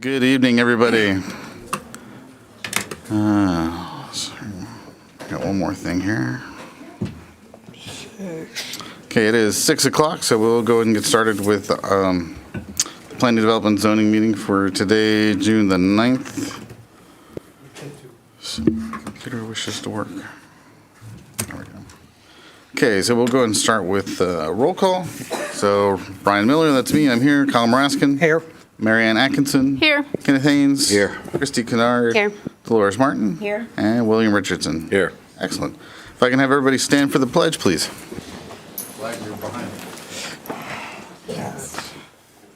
Good evening, everybody. Got one more thing here. Okay, it is 6 o'clock, so we'll go ahead and get started with the Planning Development Zoning meeting for today, June the 9th. Computer wishes to work. There we go. Okay, so we'll go ahead and start with roll call. So Brian Miller, that's me, I'm here. Kyle Maraskin. Here. Marianne Atkinson. Here. Kenneth Haynes. Here. Christy Kennard. Here. Dolores Martin. Here. And William Richardson. Here. Excellent. If I can have everybody stand for the pledge, please. Flag, you're behind. Yes.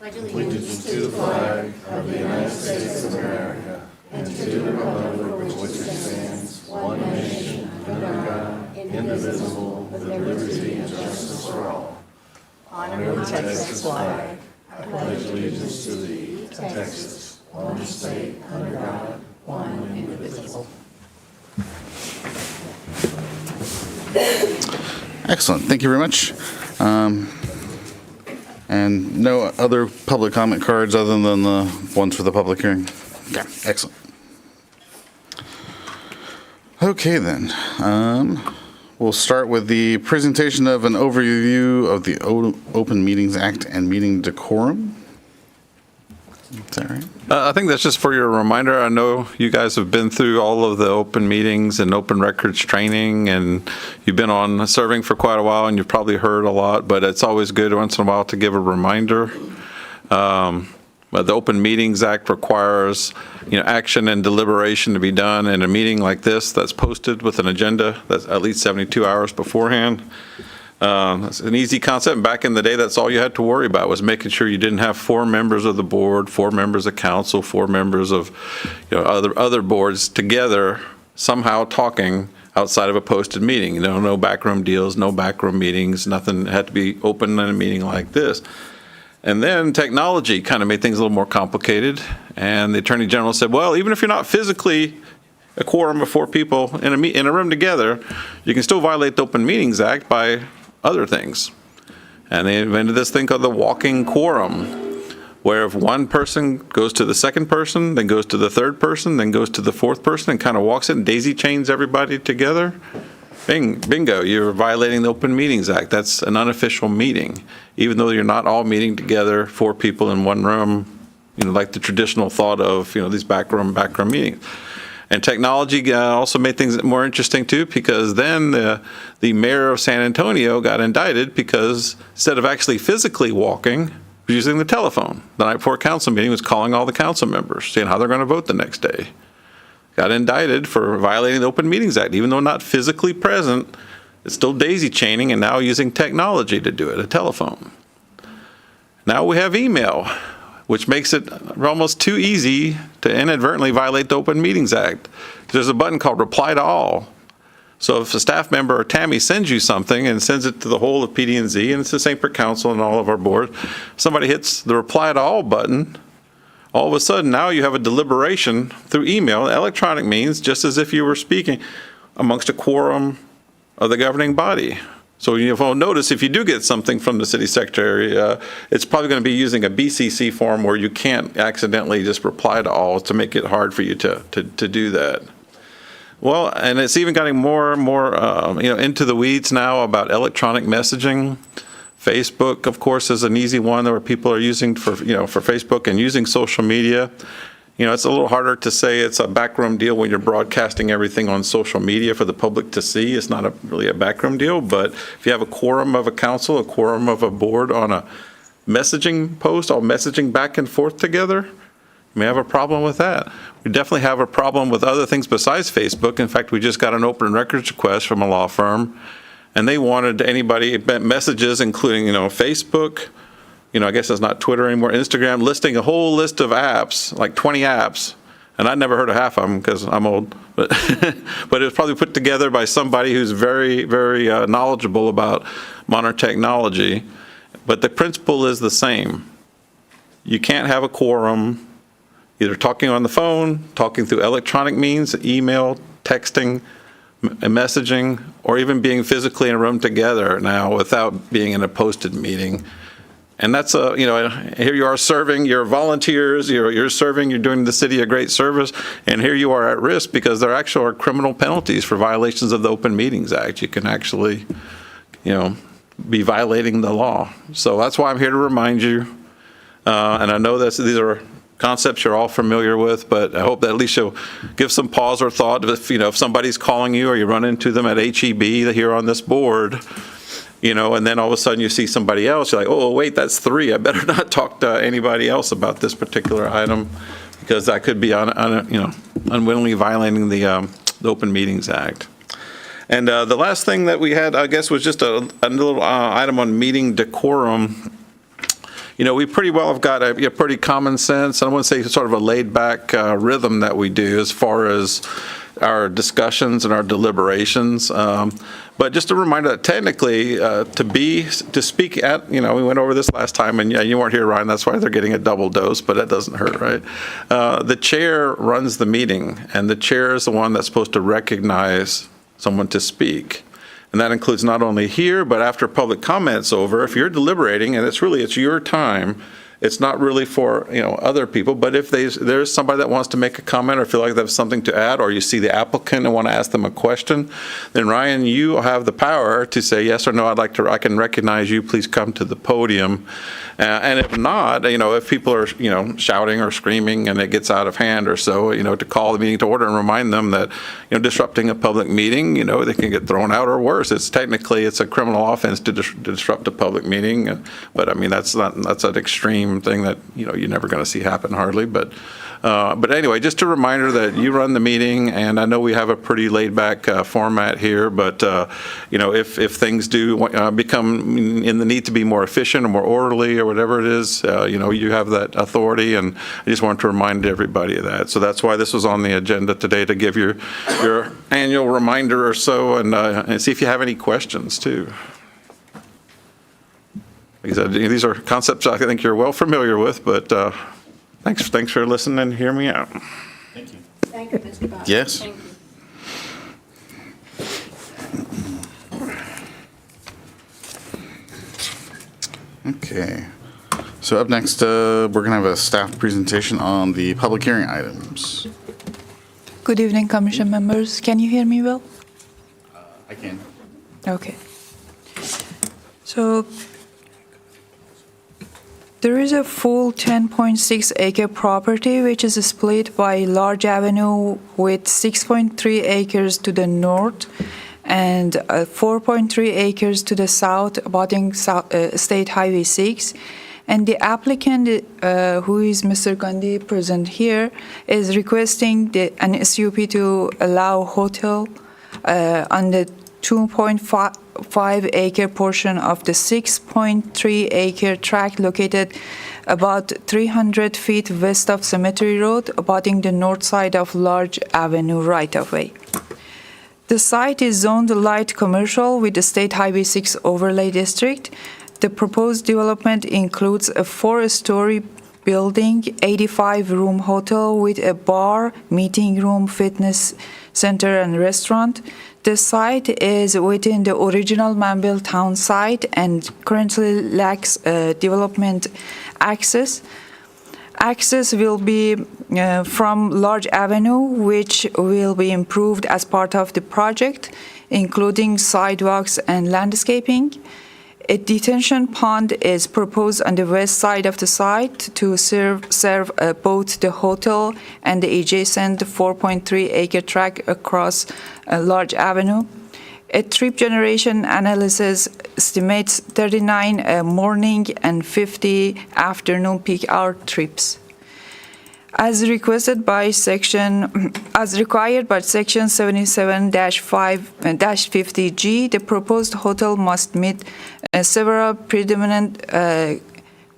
Allegiance to the flag of the United States of America and to the republic for which it stands, one nation, under God, indivisible, with liberty and justice for all. Honor the Texas flag. I pledge allegiance to thee, Texas, one state, under God, one indivisible. Excellent. Thank you very much. And no other public comment cards other than the ones for the public hearing? Okay, excellent. Okay, then. We'll start with the presentation of an overview of the Open Meetings Act and meeting decorum. Is that right? I think that's just for your reminder. I know you guys have been through all of the open meetings and open records training, and you've been on serving for quite a while, and you've probably heard a lot, but it's always good once in a while to give a reminder. But the Open Meetings Act requires, action and deliberation to be done in a meeting like this that's posted with an agenda that's at least 72 hours beforehand. It's an easy concept. Back in the day, that's all you had to worry about was making sure you didn't have 4 members of the board, 4 members of council, 4 members of other boards together somehow talking outside of a posted meeting. No backroom deals, no backroom meetings, nothing had to be open in a meeting like this. And then technology kind of made things a little more complicated. And the Attorney General said, well, even if you're not physically a quorum of 4 people in a room together, you can still violate the Open Meetings Act by other things. And they invented this thing called the walking quorum, where if one person goes to the second person, then goes to the third person, then goes to the fourth person and kind of walks it and daisy chains everybody together, bingo, you're violating the Open Meetings Act. That's an unofficial meeting, even though you're not all meeting together, 4 people in one room, like the traditional thought of, these backroom meetings. And technology also made things more interesting too, because then the mayor of San Antonio got indicted because instead of actually physically walking, he was using the telephone. The night before a council meeting was calling all the council members, saying how they're going to vote the next day. Got indicted for violating the Open Meetings Act. Even though not physically present, it's still daisy chaining and now using technology to do it, a telephone. Now we have email, which makes it almost too easy to inadvertently violate the Open Meetings Act. There's a button called Reply to All. So if a staff member or Tammy sends you something and sends it to the whole of PD&Z, and it's the same for council and all of our boards, somebody hits the Reply to All button, all of a sudden now you have a deliberation through email, electronic means, just as if you were speaking amongst a quorum of the governing body. So you'll notice if you do get something from the city secretary, it's probably going to be using a BCC form where you can't accidentally just reply to all to make it hard for you to do that. Well, and it's even getting more and more into the weeds now about electronic messaging. Facebook, of course, is an easy one where people are using for Facebook and using social media. It's a little harder to say it's a backroom deal when you're broadcasting everything on social media for the public to see. It's not really a backroom deal, but if you have a quorum of a council, a quorum of a board on a messaging post, all messaging back and forth together, you may have a problem with that. We definitely have a problem with other things besides Facebook. In fact, we just got an open records request from a law firm, and they wanted anybody, messages including, Facebook, I guess it's not Twitter anymore, Instagram, listing a whole list of apps, like 20 apps. And I'd never heard of half of them because I'm old. But it was probably put together by somebody who's very, very knowledgeable about modern technology. But the principle is the same. You can't have a quorum either talking on the phone, talking through electronic means, email, texting, messaging, or even being physically in a room together now without being in a posted meeting And that's here you are serving, you're volunteers, you're serving, you're doing the city a great service, and here you are at risk because there actually are criminal penalties for violations of the Open Meetings Act. You can actually, be violating the law. So that's why I'm here to remind you. And I know these are concepts you're all familiar with, but I hope that at least you'll give some pause or thought if somebody's calling you or you run into them at HEB here on this board. And then all of a sudden you see somebody else, you're like, oh, wait, that's 3. I better not talk to anybody else about this particular item because that could be, unwittingly violating the Open Meetings Act. And the last thing that we had, I guess, was just a little item on meeting decorum. We pretty well have got a pretty common sense, and I want to say sort of a laid-back rhythm that we do as far as our discussions and our deliberations. But just a reminder that technically, to speak at, we went over this last time, and you weren't here, Ryan, that's why they're getting a double dose, but that doesn't hurt, right? The chair runs the meeting, and the chair is the one that's supposed to recognize someone to speak. And that includes not only here, but after public comment's over, if you're deliberating, and it's your time, it's not really for, other people, but if there's somebody that wants to make a comment or feel like they have something to add, or you see the applicant and want to ask them a question, then Ryan, you have the power to say yes or no, I can recognize you, please come to the podium. And if not, if people are, shouting or screaming and it gets out of hand or so, to call the meeting to order and remind them that, disrupting a public meeting, they can get thrown out or worse. It's a criminal offense to disrupt a public meeting. But I mean, that's an extreme thing that, you're never going to see happen hardly. But anyway, just a reminder that you run the meeting, and I know we have a pretty laid-back format here, but, if things do become in the need to be more efficient or more orderly or whatever it is, you have that authority, and I just wanted to remind everybody of that. So that's why this was on the agenda today, to give your annual reminder or so, and see if you have any questions, too. Like I said, these are concepts I think you're well familiar with, but thanks for listening and hearing me out. Thank you. Thank you, Mr. Bott. Yes. Thank you. Okay. So up next, we're going to have a staff presentation on the public hearing items. Good evening, Commission members. Can you hear me well? I can. Okay. So there is a full 10.6 acre property which is split by large avenue with 6.3 acres to the north and 4.3 acres to the south, abutting State Highway 6. And the applicant, who is Mr. Gandhi present here, is requesting an SUP to allow hotel on the 2.5 acre portion of the 6.3 acre tract located about 300 feet west of Cemetery Road, abutting the north side of Large Avenue right-of-way. The site is zoned light commercial with the State Highway 6 overlay district. The proposed development includes a 4-story building, 85-room hotel with a bar, meeting room, fitness center, and restaurant. The site is within the original Manvel town site and currently lacks development access. Access will be from Large Avenue, which will be improved as part of the project, including sidewalks and landscaping. A detention pond is proposed on the west side of the site to serve both the hotel and the adjacent 4.3 acre tract across Large Avenue. A trip generation analysis estimates 39 morning and 50 afternoon peak hour trips. As required by section 77-5-50G, the proposed hotel must meet several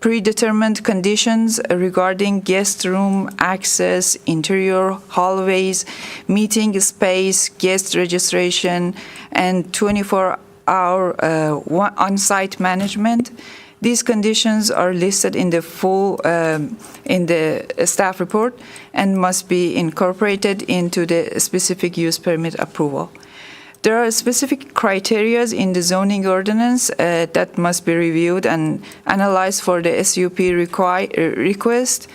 predetermined conditions regarding guest room access, interior hallways, meeting space, guest registration, and 24-hour on-site management. These conditions are listed in the staff report and must be incorporated into the specific use permit approval. There are specific criteria in the zoning ordinance that must be reviewed and analyzed for the SUP request,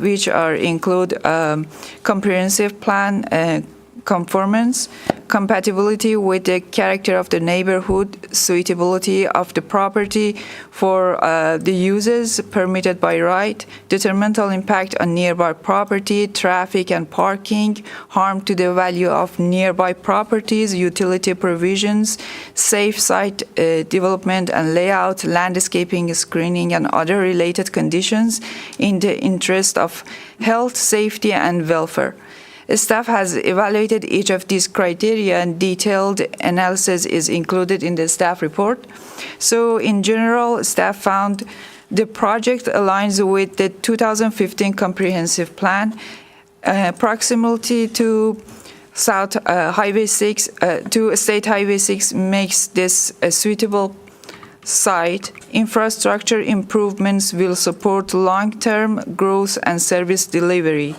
which include comprehensive plan conformance, compatibility with the character of the neighborhood, suitability of the property for the uses permitted by right, detrimental impact on nearby property, traffic and parking, harm to the value of nearby properties, utility provisions, safe site development and layout, landscaping, screening, and other related conditions in the interest of health, safety, and welfare. Staff has evaluated each of these criteria, and detailed analysis is included in the staff report. So in general, staff found the project aligns with the 2015 comprehensive plan, proximity to South Highway 6, to State Highway 6 makes this a suitable site. Infrastructure improvements will support long-term growth and service delivery.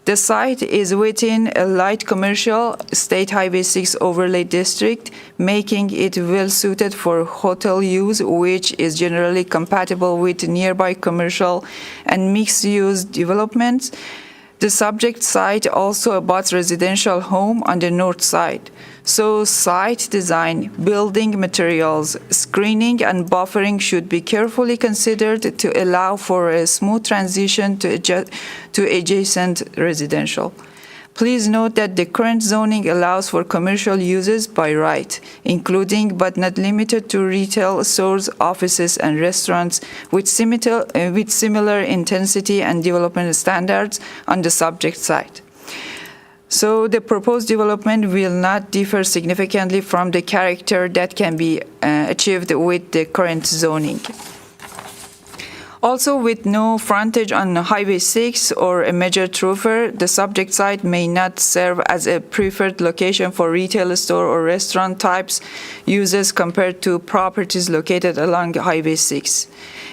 The site is within a light commercial State Highway 6 overlay district, making it well suited for hotel use, which is generally compatible with nearby commercial and mixed-use developments. The subject site also abuts residential home on the north side. So site design, building materials, screening, and buffering should be carefully considered to allow for a smooth transition to adjacent residential. Please note that the current zoning allows for commercial uses by right, including but not limited to retail stores, offices, and restaurants with similar intensity and development standards on the subject site. So the proposed development will not differ significantly from the character that can be achieved with the current zoning. Also, with no frontage on Highway 6 or a major thoroughfare, the subject site may not serve as a preferred location for retail store or restaurant types uses compared to properties located along Highway 6.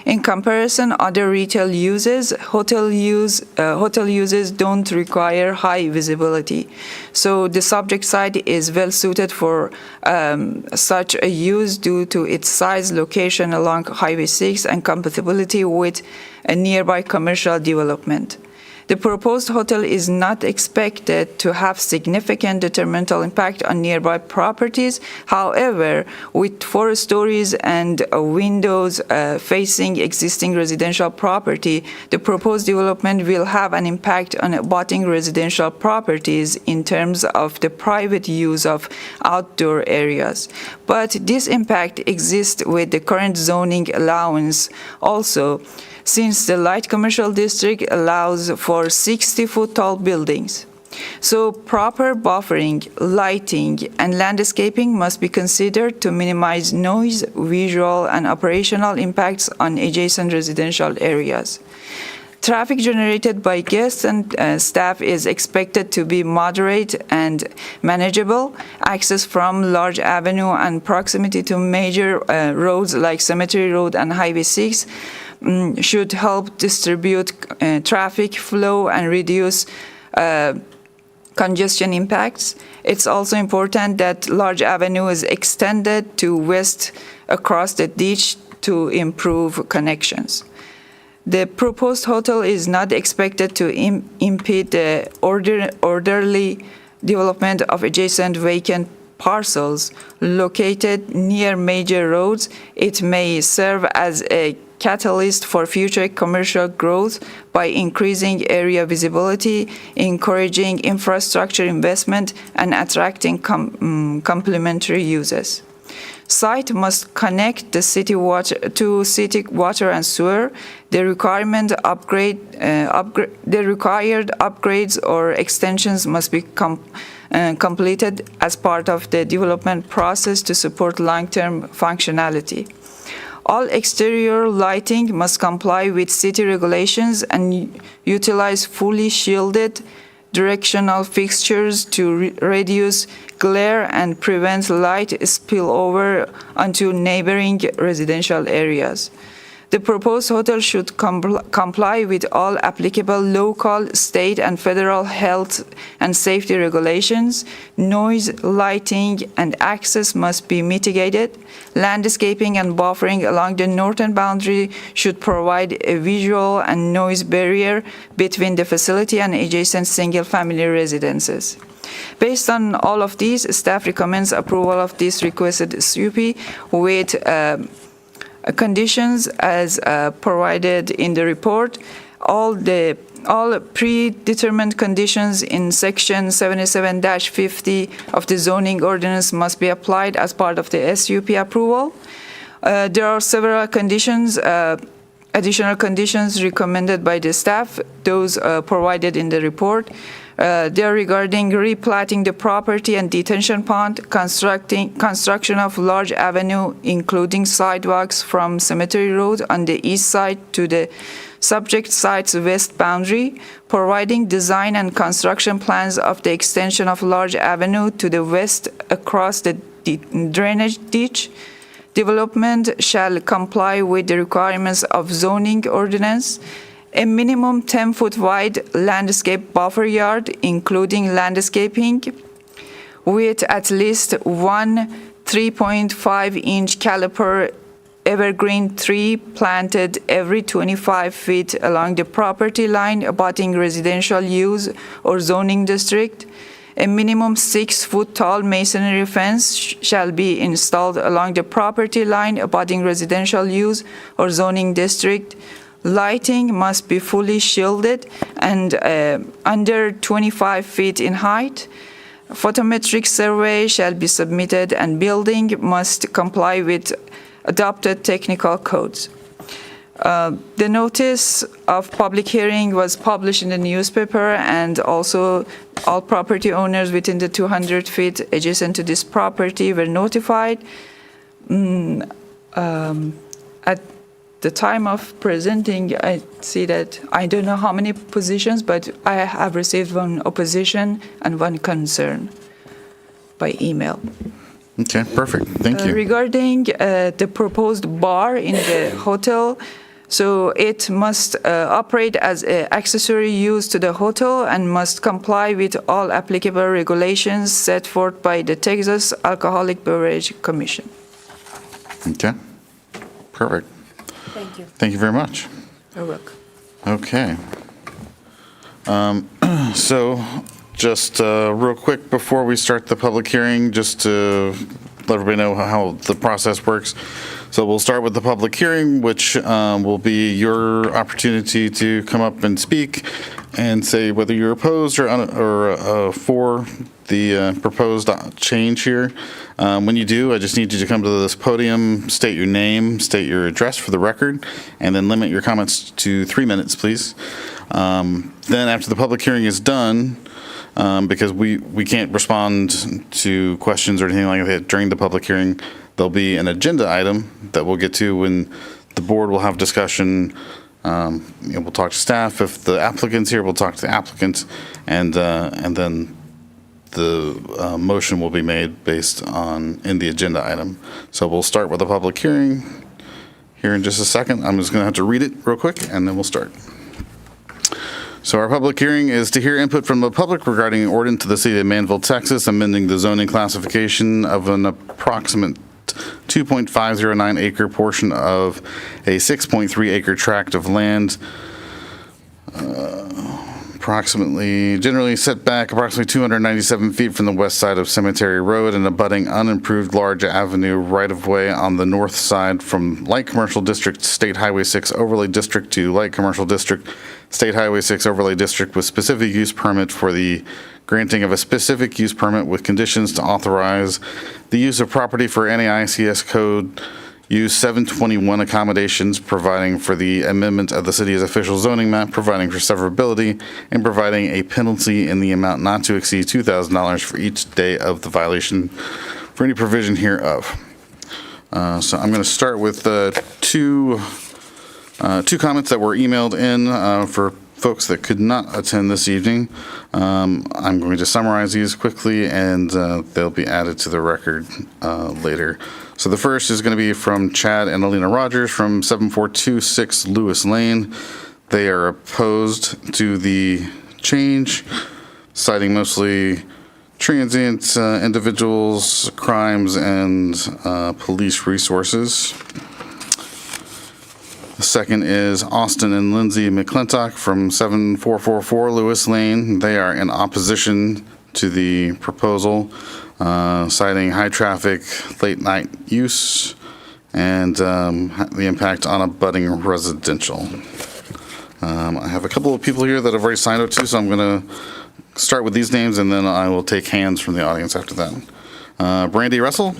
In comparison, other retail uses, hotel uses don't require high visibility. So the subject site is well suited for such a use due to its size, location along Highway 6, and compatibility with a nearby commercial development. The proposed hotel is not expected to have significant detrimental impact on nearby properties. However, with 4 stories and windows facing existing residential property, the proposed development will have an impact on abutting residential properties in terms of the private use of outdoor areas. But this impact exists with the current zoning allowance also, since the light commercial district allows for 60-foot tall buildings. So proper buffering, lighting, and landscaping must be considered to minimize noise, visual, and operational impacts on adjacent residential areas. Traffic generated by guests and staff is expected to be moderate and manageable. Access from large avenue and proximity to major roads like Cemetery Road and Highway 6 should help distribute traffic flow and reduce congestion impacts. It's also important that large avenue is extended to west across the ditch to improve connections. The proposed hotel is not expected to impede the orderly development of adjacent vacant parcels located near major roads. It may serve as a catalyst for future commercial growth by increasing area visibility, encouraging infrastructure investment, and attracting complementary uses. Site must connect the city water and sewer. The required upgrades or extensions must be completed as part of the development process to support long-term functionality. All exterior lighting must comply with city regulations and utilize fully shielded directional fixtures to reduce glare and prevent light spillover onto neighboring residential areas. The proposed hotel should comply with all applicable local, state, and federal health and safety regulations. Noise, lighting, and access must be mitigated. Landscaping and buffering along the northern boundary should provide a visual and noise barrier between the facility and adjacent single-family residences. Based on all of these, staff recommends approval of this requested SUP with conditions as provided in the report. All predetermined conditions in section 77-50 of the zoning ordinance must be applied as part of the SUP approval. There are several conditions, additional conditions recommended by the staff, those provided in the report. They are regarding replatting the property and detention pond, construction of large avenue, including sidewalks from Cemetery Road on the east side to the subject site's west boundary, providing design and construction plans of the extension of large avenue to the west across the drainage ditch. Development shall comply with the requirements of zoning ordinance. A minimum 10-foot wide landscape buffer yard, including landscaping, with at least one 3.5-inch caliper evergreen tree planted every 25 feet along the property line abutting residential use or zoning district. A minimum 6-foot tall masonry fence shall be installed along the property line abutting residential use or zoning district. Lighting must be fully shielded and under 25 feet in height. Photometric survey shall be submitted and building must comply with adopted technical codes. The notice of public hearing was published in the newspaper, and also all property owners within the 200 feet adjacent to this property were notified. At the time of presenting, I see that I don't know how many positions, but I have received one opposition and one concern by email. Okay, perfect. Thank you. Regarding the proposed bar in the hotel, so it must operate as an accessory use to the hotel and must comply with all applicable regulations set forth by the Texas Alcoholic Beverage Commission. Okay, perfect. Thank you. Thank you very much. You're welcome. Okay. So just real quick before we start the public hearing, just to let everybody know how the process works. So we'll start with the public hearing, which will be your opportunity to come up and speak and say whether you're opposed or for the proposed change here. When you do, I just need you to come to this podium, state your name, state your address for the record, and then limit your comments to 3 minutes, please. Then after the public hearing is done, because we can't respond to questions or anything like that during the public hearing, there'll be an agenda item that we'll get to when the board will have discussion. We'll talk to staff. If the applicant's here, we'll talk to the applicant, and then the motion will be made based on in the agenda item. So we'll start with the public hearing here in just a second. I'm just going to have to read it real quick, and then we'll start. So our public hearing is to hear input from the public regarding an ordinance to the city of Manvel, Texas, amending the zoning classification of an approximate 2.509 acre portion of a 6.3 acre tract of land, generally set back approximately 297 feet from the west side of Cemetery Road and abutting unimproved large avenue right-of-way on the north side from Light Commercial District, State Highway 6 Overlay District to Light Commercial District, State Highway 6 Overlay District with specific use permit for the granting of a specific use permit with conditions to authorize the use of property for NAICS Code Use 721 accommodations, providing for the amendment of the city's official zoning map, providing for severability, and providing a penalty in the amount not to exceed $2,000 for each day of the violation for any provision hereof. So I'm going to start with two comments that were emailed in for folks that could not attend this evening. I'm going to summarize these quickly, and they'll be added to the record later. So the first is going to be from Chad and Alina Rogers from 7426 Lewis Lane. They are opposed to the change, citing mostly transient individuals, crimes, and police resources. The second is Austin and Lindsay McClintock from 7444 Lewis Lane. They are in opposition to the proposal, citing high traffic, late night use, and the impact on abutting residential. I have a couple of people here that have already signed up too, so I'm going to start with these names, and then I will take hands from the audience after that. Brandy Russell.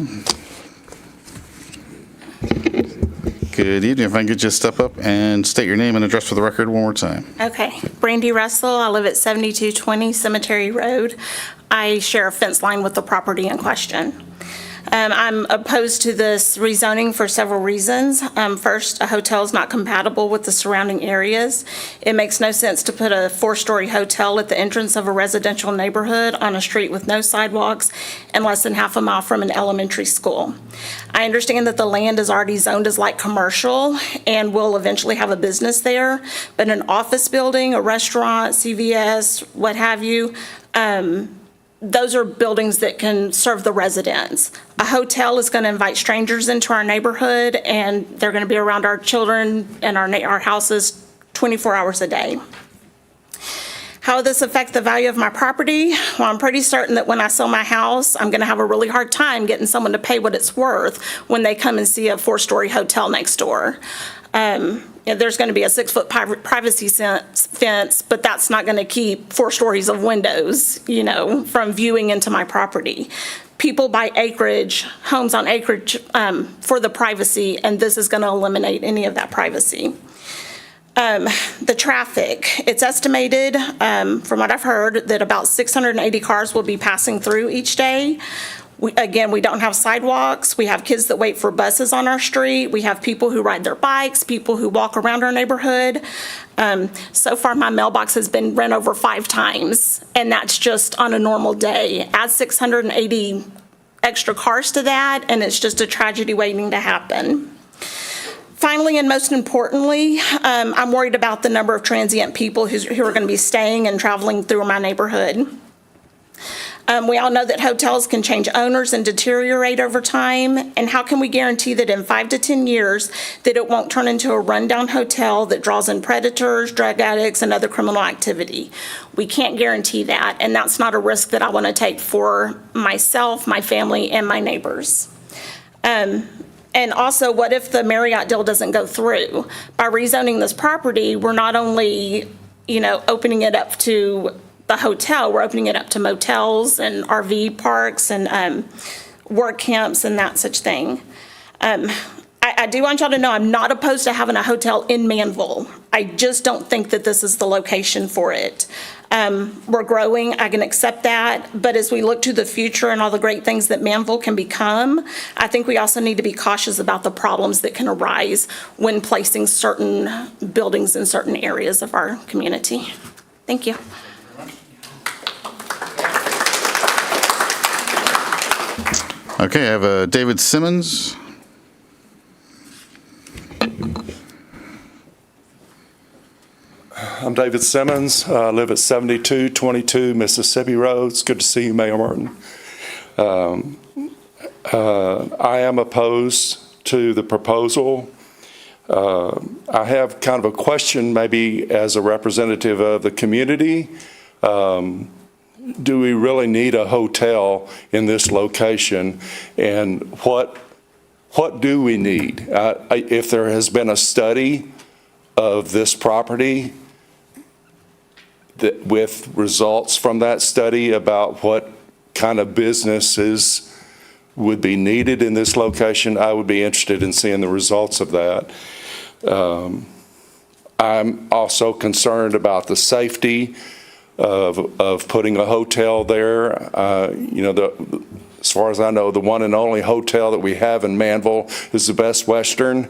Good evening. If I can get you to step up and state your name and address for the record one more time. Okay. Brandy Russell. I live at 7220 Cemetery Road. I share a fence line with the property in question. I'm opposed to this rezoning for several reasons. First, a hotel is not compatible with the surrounding areas. It makes no sense to put a 4-story hotel at the entrance of a residential neighborhood on a street with no sidewalks and less than half a mile from an elementary school. I understand that the land is already zoned as light commercial and will eventually have a business there, but an office building, a restaurant, CVS, what have you, those are buildings that can serve the residents. A hotel is going to invite strangers into our neighborhood, and they're going to be around our children and our houses 24 hours a day. How will this affect the value of my property? Well, I'm pretty certain that when I sell my house, I'm going to have a really hard time getting someone to pay what it's worth when they come and see a 4-story hotel next door. There's going to be a 6-foot privacy fence, but that's not going to keep 4 stories of windows, from viewing into my property. People buy acreage, homes on acreage for the privacy, and this is going to eliminate any of that privacy. The traffic, it's estimated, from what I've heard, that about 680 cars will be passing through each day. We don't have sidewalks. We have kids that wait for buses on our street. We have people who ride their bikes, people who walk around our neighborhood. So far, my mailbox has been run over 5 times, and that's just on a normal day. Add 680 extra cars to that, and it's just a tragedy waiting to happen. Finally, and most importantly, I'm worried about the number of transient people who are going to be staying and traveling through my neighborhood. We all know that hotels can change owners and deteriorate over time, and how can we guarantee that in 5 to 10 years that it won't turn into a rundown hotel that draws in predators, drug addicts, and other criminal activity? We can't guarantee that, and that's not a risk that I want to take for myself, my family, and my neighbors. And also, what if the Marriott deal doesn't go through? By rezoning this property, we're not only, opening it up to the hotel, we're opening it up to motels and RV parks and work camps and that such thing. I do want y'all to know I'm not opposed to having a hotel in Manvel. I just don't think that this is the location for it. We're growing, I can accept that, but as we look to the future and all the great things that Manvel can become, I think we also need to be cautious about the problems that can arise when placing certain buildings in certain areas of our community. Thank you. Okay, I have David Simmons. I'm David Simmons. I live at 7222 Mississippi Road. It's good to see you, Mayor Martin. I am opposed to the proposal. I have kind of a question, maybe as a representative of the community. Do we really need a hotel in this location? And what do we need? If there has been a study of this property with results from that study about what kind of businesses would be needed in this location, I would be interested in seeing the results of that. I'm also concerned about the safety of putting a hotel there. As far as I know, the one and only hotel that we have in Manvel is the Best Western,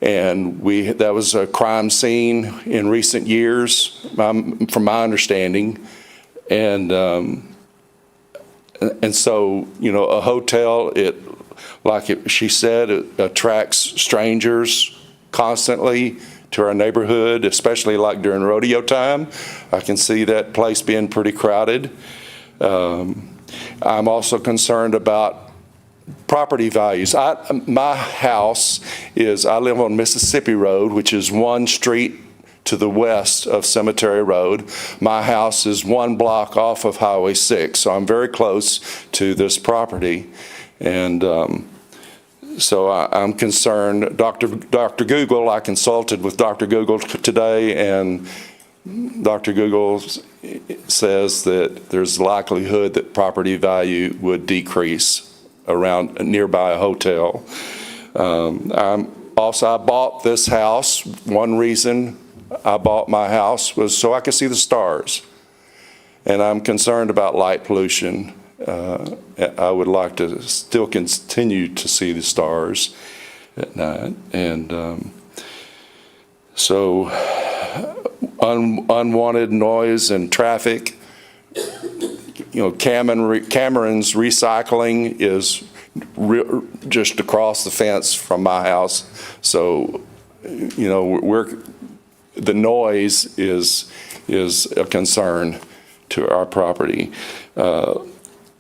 And that was a crime scene in recent years, from my understanding. And so, a hotel, she said, it attracts strangers constantly to our neighborhood, especially like during rodeo time. I can see that place being pretty crowded. I'm also concerned about property values. My house I live on Mississippi Road, which is one street to the west of Cemetery Road. My house is 1 block off of Highway 6, so I'm very close to this property. And so I'm concerned. Dr. Google, I consulted with Dr. Google today, and Dr. Google says that there's likelihood that property value would decrease around nearby a hotel. I bought this house. One reason I bought my house was so I could see the stars. And I'm concerned about light pollution. I would like to still continue to see the stars at night. And so unwanted noise and traffic. Cameron's Recycling is just across the fence from my house. So, the noise is a concern to our property. A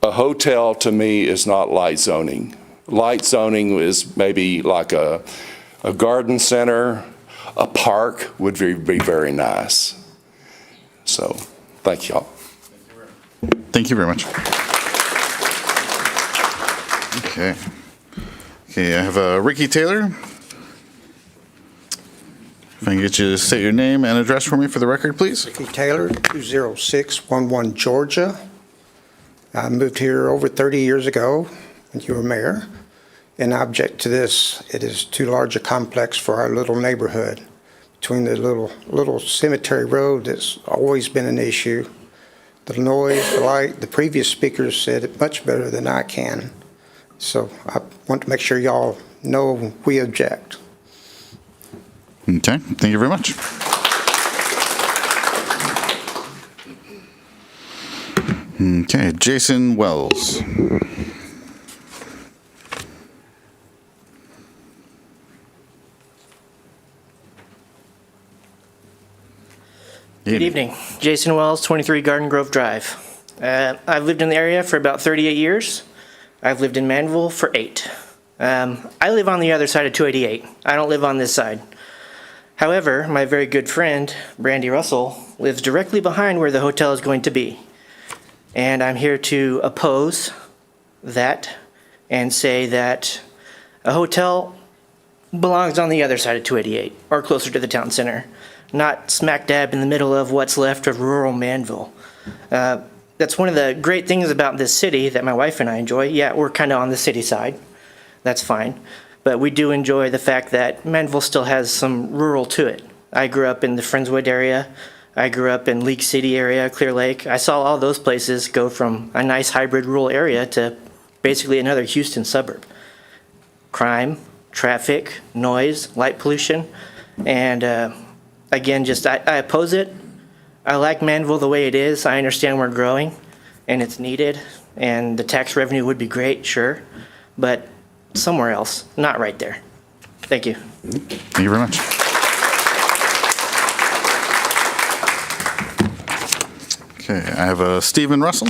hotel to me is not light zoning. Light zoning is maybe like a garden center, a park would be very nice. So, thank y'all. Thank you very much. Okay. I have Ricky Taylor. If I can get you to state your name and address for me for the record, please. Ricky Taylor, 20611 Georgia. I moved here over 30 years ago when you were mayor, and I object to this. It is too large a complex for our little neighborhood. Between the little cemetery road, that's always been an issue. The noise, the light, the previous speakers said it much better than I can. So I want to make sure y'all know we object. Okay, thank you very much. Okay, Jason Wells. Good evening. Jason Wells, 23 Garden Grove Drive. I've lived in the area for about 38 years. I've lived in Manvel for 8. I live on the other side of 288. I don't live on this side. However, my very good friend, Brandy Russell, lives directly behind where the hotel is going to be. And I'm here to oppose that and say that a hotel belongs on the other side of 288 or closer to the town center, not smack dab in the middle of what's left of rural Manvel. That's one of the great things about this city that my wife and I enjoy. Yeah, we're kind of on the city side. That's fine. But we do enjoy the fact that Manvel still has some rural to it. I grew up in the Friendswood area. I grew up in League City area, Clear Lake. I saw all those places go from a nice hybrid rural area to basically another Houston suburb. Crime, traffic, noise, light pollution, and again, I oppose it. I like Manvel the way it is. I understand we're growing and it's needed, and the tax revenue would be great, sure, but somewhere else, not right there. Thank you. Thank you very much. Okay, I have Stephen Russell.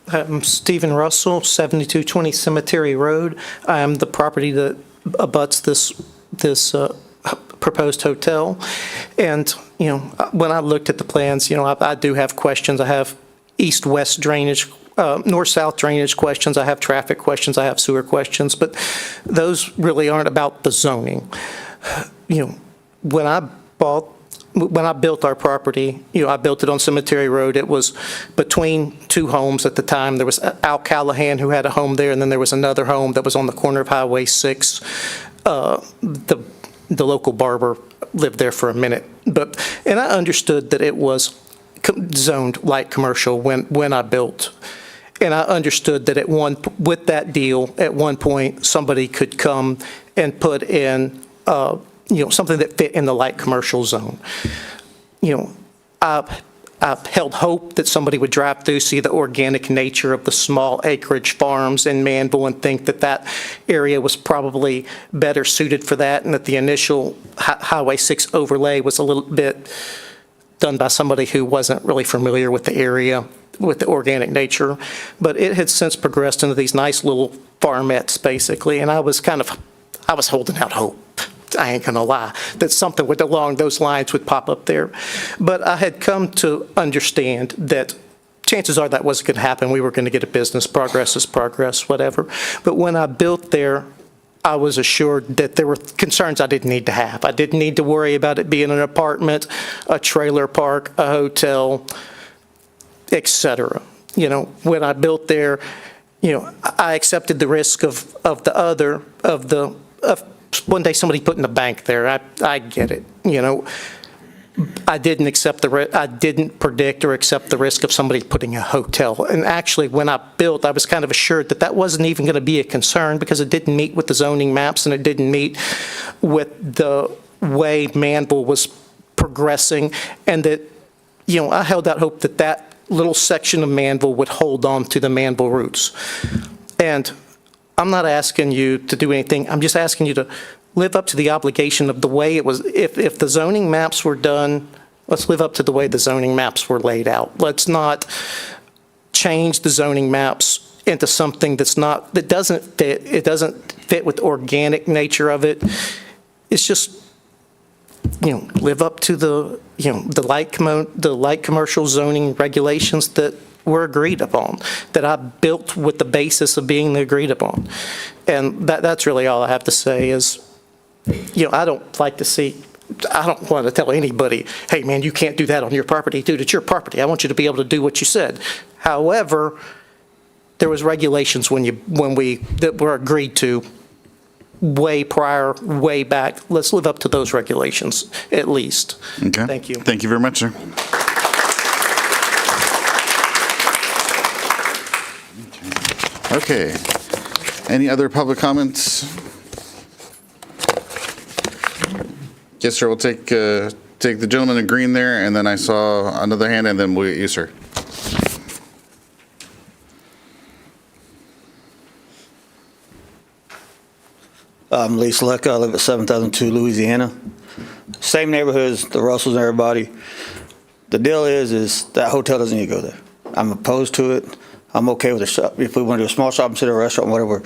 I'm Stephen Russell, 7220 Cemetery Road. I am the property that abuts this proposed hotel. And, when I looked at the plans, I do have questions. I have east-west drainage, north-south drainage questions. I have traffic questions. I have sewer questions. But those really aren't about the zoning. When I built our property, I built it on Cemetery Road. It was between two homes at the time. There was Al Callahan, who had a home there, and then there was another home that was on the corner of Highway 6. The local barber lived there for a minute. And I understood that it was zoned light commercial when I built. And I understood that with that deal, at one point, somebody could come and put in, something that fit in the light commercial zone. I've held hope that somebody would drive through, see the organic nature of the small acreage farms in Manvel, and think that that area was probably better suited for that, and that the initial Highway 6 overlay was a little bit done by somebody who wasn't really familiar with the area, with the organic nature. But it had since progressed into these nice little farmettes, basically, and I was holding out hope. I ain't gonna lie, that something along those lines would pop up there. But I had come to understand that chances are that wasn't gonna happen. We were gonna get a business, progress is progress, whatever. But when I built there, I was assured that there were concerns I didn't need to have. I didn't need to worry about it being an apartment, a trailer park, a hotel, et cetera. When I built there, I accepted the risk of one day somebody putting a bank there. I get it. I didn't predict or accept the risk of somebody putting a hotel. And actually, when I built, I was kind of assured that that wasn't even going to be a concern, because it didn't meet with the zoning maps and it didn't meet with the way Manvel was progressing, and that, I held out hope that that little section of Manvel would hold on to the Manvel roots. And I'm not asking you to do anything. I'm just asking you to live up to the obligation of the way it was. If the zoning maps were done, let's live up to the way the zoning maps were laid out. Let's not change the zoning maps into something that doesn't fit. It doesn't fit with the organic nature of it. It's just, live up to the light commercial zoning regulations that were agreed upon, that I built with the basis of being agreed upon. And that's really all I have to say is, I don't want to tell anybody, hey man, you can't do that on your property. Dude, it's your property. I want you to be able to do what you said. However, there was regulations that were agreed to way back. Let's live up to those regulations, at least. Okay. Thank you. Thank you very much, sir. Okay. Any other public comments? Yes, sir. We'll take the gentleman in green there, and then I saw another hand, and then we'll get you, sir. I'm Lee Selecka. I live at 7002 Louisiana. Same neighborhood as the Russells and everybody. The deal is that hotel doesn't need to go there. I'm opposed to it. I'm okay with a shop. If we want to do a small shopping center, a restaurant, whatever.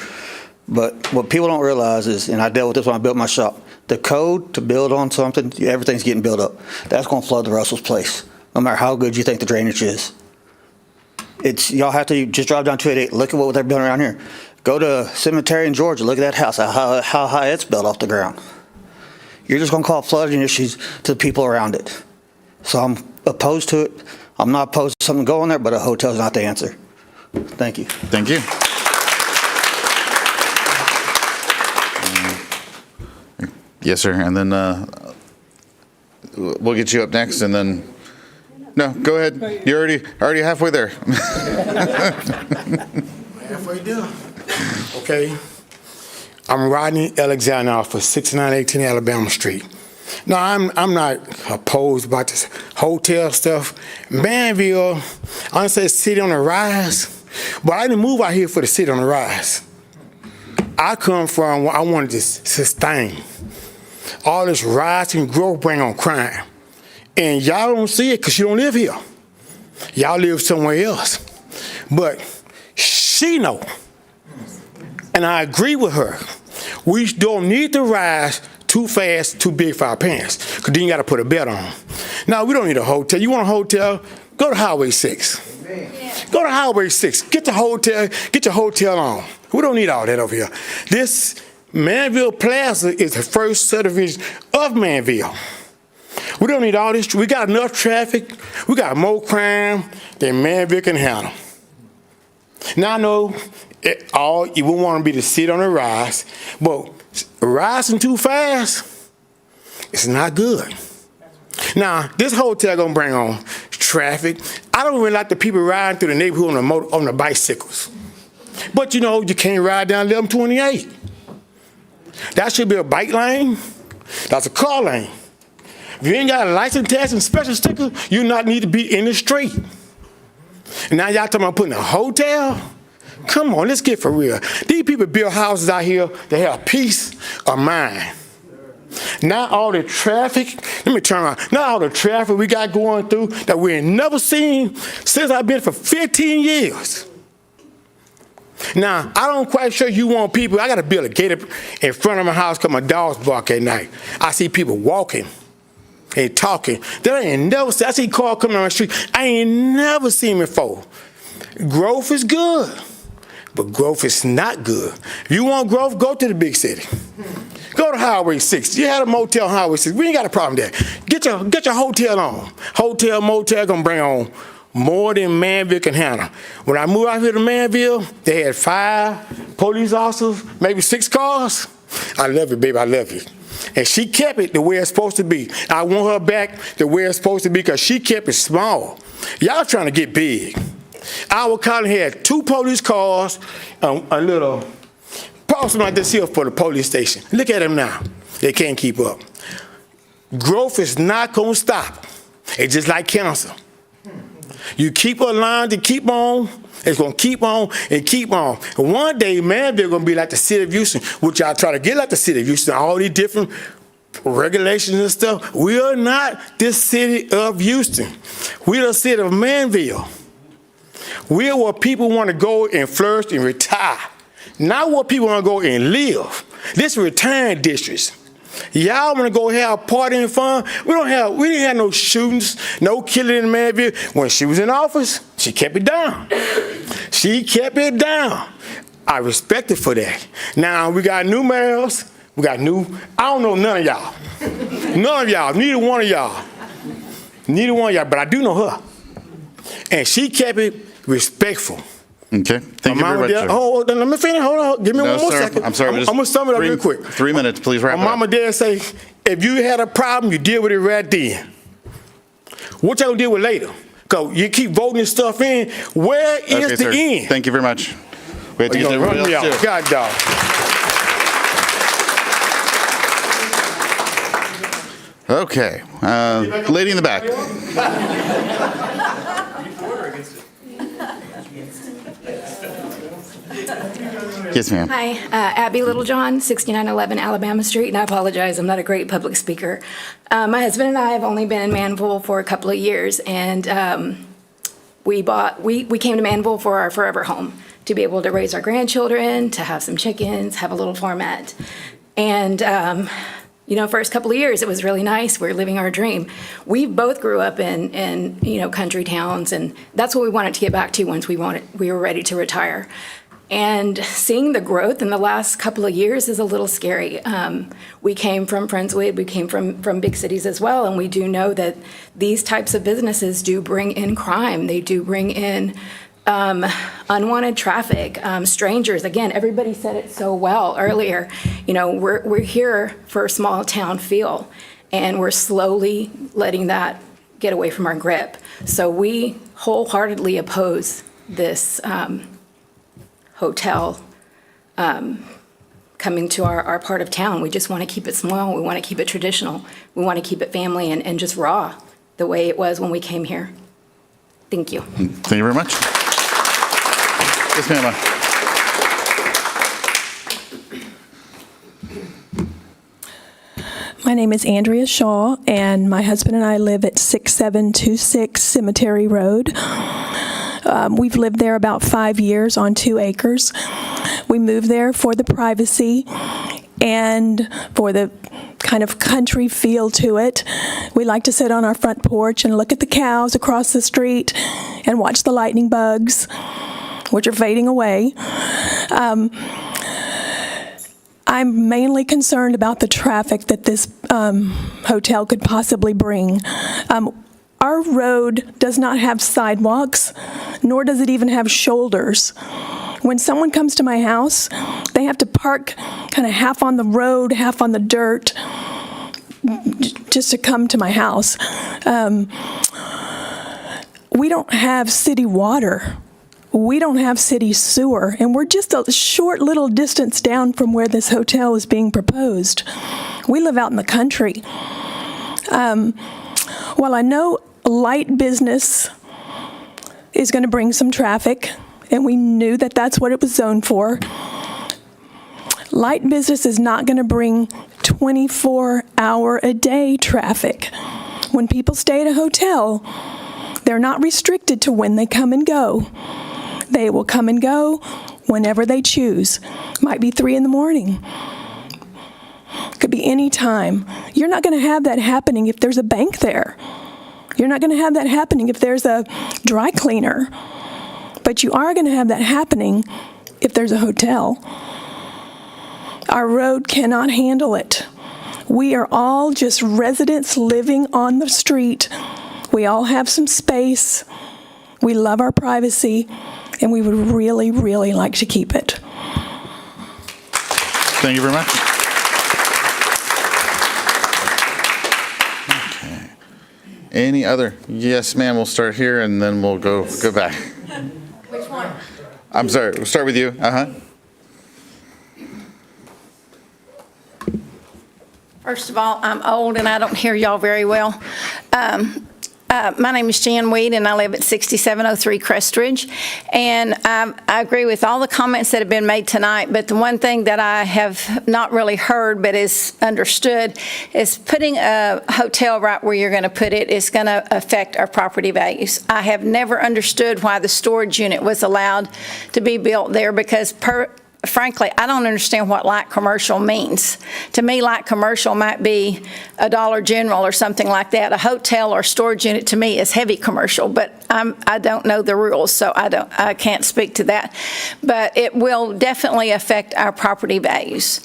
But what people don't realize is, and I dealt with this when I built my shop, the code to build on something, everything's getting built up. That's going to flood the Russell's place, no matter how good you think the drainage is. Y'all have to just drive down 288, look at what they're building around here. Go to Cemetery in Georgia, look at that house, how high it's built off the ground. You're just going to cause flooding issues to the people around it. So I'm opposed to it. I'm not opposed to something going there, but a hotel's not the answer. Thank you. Thank you. Yes, sir. And then we'll get you up next, and then no, go ahead. You're already halfway there. Halfway done. Okay. I'm Rodney Alexander off of 6918 Alabama Street. No, I'm not opposed about this hotel stuff. Manvel, I don't say city on the rise, but I didn't move out here for the city on the rise. I come from, I wanted to sustain. All this rise and growth bring on crime. And y'all don't see it because you don't live here. Y'all live somewhere else. But she know, and I agree with her, we don't need to rise too fast, too big for our pants, because then you got to put a belt on. Now, we don't need a hotel. You want a hotel? Go to Highway 6. Amen. Go to Highway 6. Get your hotel on. We don't need all that over here. This Manvel Plaza is the first subdivision of Manvel. We don't need all this. We got enough traffic. We got more crime than Manvel can handle. Now, I know you wouldn't want to be the city on the rise, but rising too fast, it's not good. Now, this hotel gonna bring on traffic. I don't even like the people riding through the neighborhood on the bicycles. But you know, you can't ride down 1128. That should be a bike lane. That's a car lane. If you ain't got a license tag and special sticker, you not need to be in the street. And now y'all talking about putting a hotel? Come on, let's get for real. These people build houses out here that have peace of mind. Not all the traffic, let me turn around. Not all the traffic we got going through that we ain't never seen since I've been for 15 years. Now, I don't quite sure you want people, I got to build a gate in front of my house because my dogs bark at night. I see people walking and talking that I ain't never seen. I see cars coming on the street I ain't never seen before. Growth is good, but growth is not good. If you want growth, go to the big city. Go to Highway 6. You had a motel on Highway 6. We ain't got a problem there. Get your hotel on. Hotel, motel gonna bring on more than Manvel can handle. When I moved out here to Manvel, they had 5 police officers, maybe 6 cars. I love it, baby, I love it. And she kept it the way it's supposed to be. I want her back the way it's supposed to be because she kept it small. Y'all trying to get big. Our county had 2 police cars, a little something like this here for the police station. Look at them now. They can't keep up. Growth is not going to stop. It's just like cancer. You keep a line to keep on, it's going to keep on and keep on. And one day, man, they're going to be like the city of Houston, which y'all try to get like the city of Houston, all these different regulations and stuff. We are not the city of Houston. We are the city of Manvel. We are where people want to go and flourish and retire. Not where people want to go and live. This retiring districts. Y'all want to go have a party and fun? We didn't have no shootings, no killing in Manvel. When she was in office, she kept it down. She kept it down. I respect her for that. Now we got new mayors. I don't know none of y'all. None of y'all, neither one of y'all. Neither one of y'all, but I do know her. And she kept it respectful. Okay, thank you very much, sir. Oh, let me finish. Hold on. Give me one more second. I'm sorry. I'm going to sum it up real quick. 3 minutes, please wrap it My up. mama dad say, if you had a problem, you deal with it right then. What y'all gonna deal with later? Because you keep voting this stuff in. Where is the sir. end? Thank you very much. We have to get to everybody else, too. God, dog. Okay, lady in the back. Yes, ma'am. Hi, Abby Littlejohn, 6911 Alabama Street, and I apologize, I'm not a great public speaker. My husband and I have only been in Manvel for a couple of years, and we came to Manvel for our forever home, to be able to raise our grandchildren, to have some chickens, have a little farmette. And first couple of years, it was really nice. We were living our dream. We both grew up in country towns, and that's what we wanted to get back to once we were ready to retire. And seeing the growth in the last couple of years is a little scary. We came from Friendswood, we came from big cities as well, and we do know that these types of businesses do bring in crime. They do bring in unwanted traffic, strangers. Again, everybody said it so well earlier. We're here for a small town feel, and we're slowly letting that get away from our grip. So we wholeheartedly oppose this hotel coming to our part of town. We just want to keep it small. We want to keep it traditional. We want to keep it family and just raw the way it was when we came here. Thank you. Thank you very much. Yes, ma'am. My name is Andrea Shaw, and my husband and I live at 6726 Cemetery Road. We've lived there about 5 years on 2 acres. We moved there for the privacy and for the kind of country feel to it. We like to sit on our front porch and look at the cows across the street and watch the lightning bugs, which are fading away. I'm mainly concerned about the traffic that this hotel could possibly bring. Our road does not have sidewalks, nor does it even have shoulders. When someone comes to my house, they have to park kind of half on the road, half on the dirt. just to come to my house. We don't have city water. We don't have city sewer, and we're just a short little distance down from where this hotel is being proposed. We live out in the country. While I know light business is going to bring some traffic, and we knew that that's what it was zoned for, light business is not going to bring 24-hour-a-day traffic. When people stay at a hotel, they're not restricted to when they come and go. They will come and go whenever they choose. Might be 3 in the morning. Could be any time. You're not going to have that happening if there's a bank there. You're not going to have that happening if there's a dry cleaner. But you are going to have that happening if there's a hotel. Our road cannot handle it. We are all just residents living on the street. We all have some space. We love our privacy, and we would really, really like to keep it. Thank you very much. Okay. Any other? Yes, ma'am. We'll start here, and then we'll go back. Which one? I'm sorry. We'll start with you. First of all, I'm old and I don't hear y'all very well. My name is Jan Weed and I live at 6703 Crestridge. And I agree with all the comments that have been made tonight, but the one thing that I have not really heard but is understood is putting a hotel right where you're going to put it is going to affect our property values. I have never understood why the storage unit was allowed to be built there because frankly, I don't understand what light commercial means. To me, light commercial might be a Dollar General or something like that. A hotel or storage unit to me is heavy commercial, but I don't know the rules, so I can't speak to that. But it will definitely affect our property values.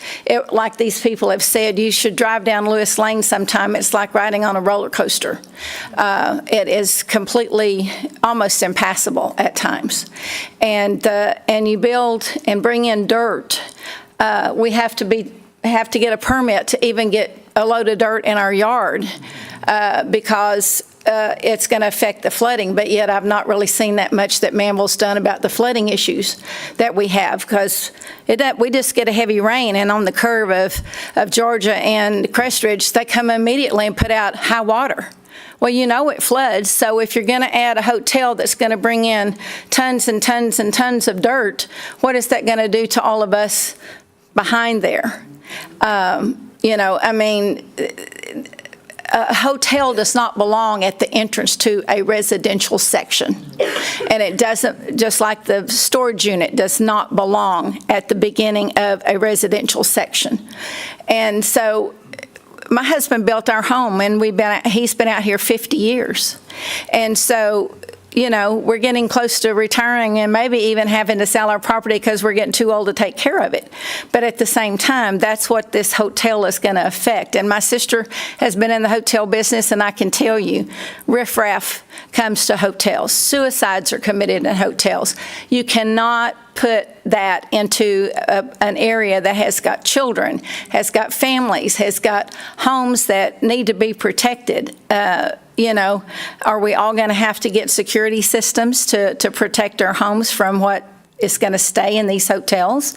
Like these people have said, you should drive down Lewis Lane sometime. It's like riding on a roller coaster. It is completely almost impassable at times. And you build and bring in dirt. We have to get a permit to even get a load of dirt in our yard because it's going to affect the flooding. But yet I've not really seen that much that Manvel's done about the flooding issues that we have because we just get a heavy rain and on the curve of Georgia and Crestridge, they come immediately and put out high water. Well, you know it floods, so if you're going to add a hotel that's going to bring in tons and tons and tons of dirt, what is that going to do to all of us behind there? A hotel does not belong at the entrance to a residential section. And it doesn't, just like the storage unit does not belong at the beginning of a residential section. And so my husband built our home, and he's been out here 50 years. And so, we're getting close to retiring and maybe even having to sell our property because we're getting too old to take care of it. But at the same time, that's what this hotel is going to affect. And my sister has been in the hotel business, and I can tell you, riffraff comes to hotels. Suicides are committed in hotels. You cannot put that into an area that has got children, has got families, has got homes that need to be protected. Are we all going to have to get security systems to protect our homes from what is going to stay in these hotels?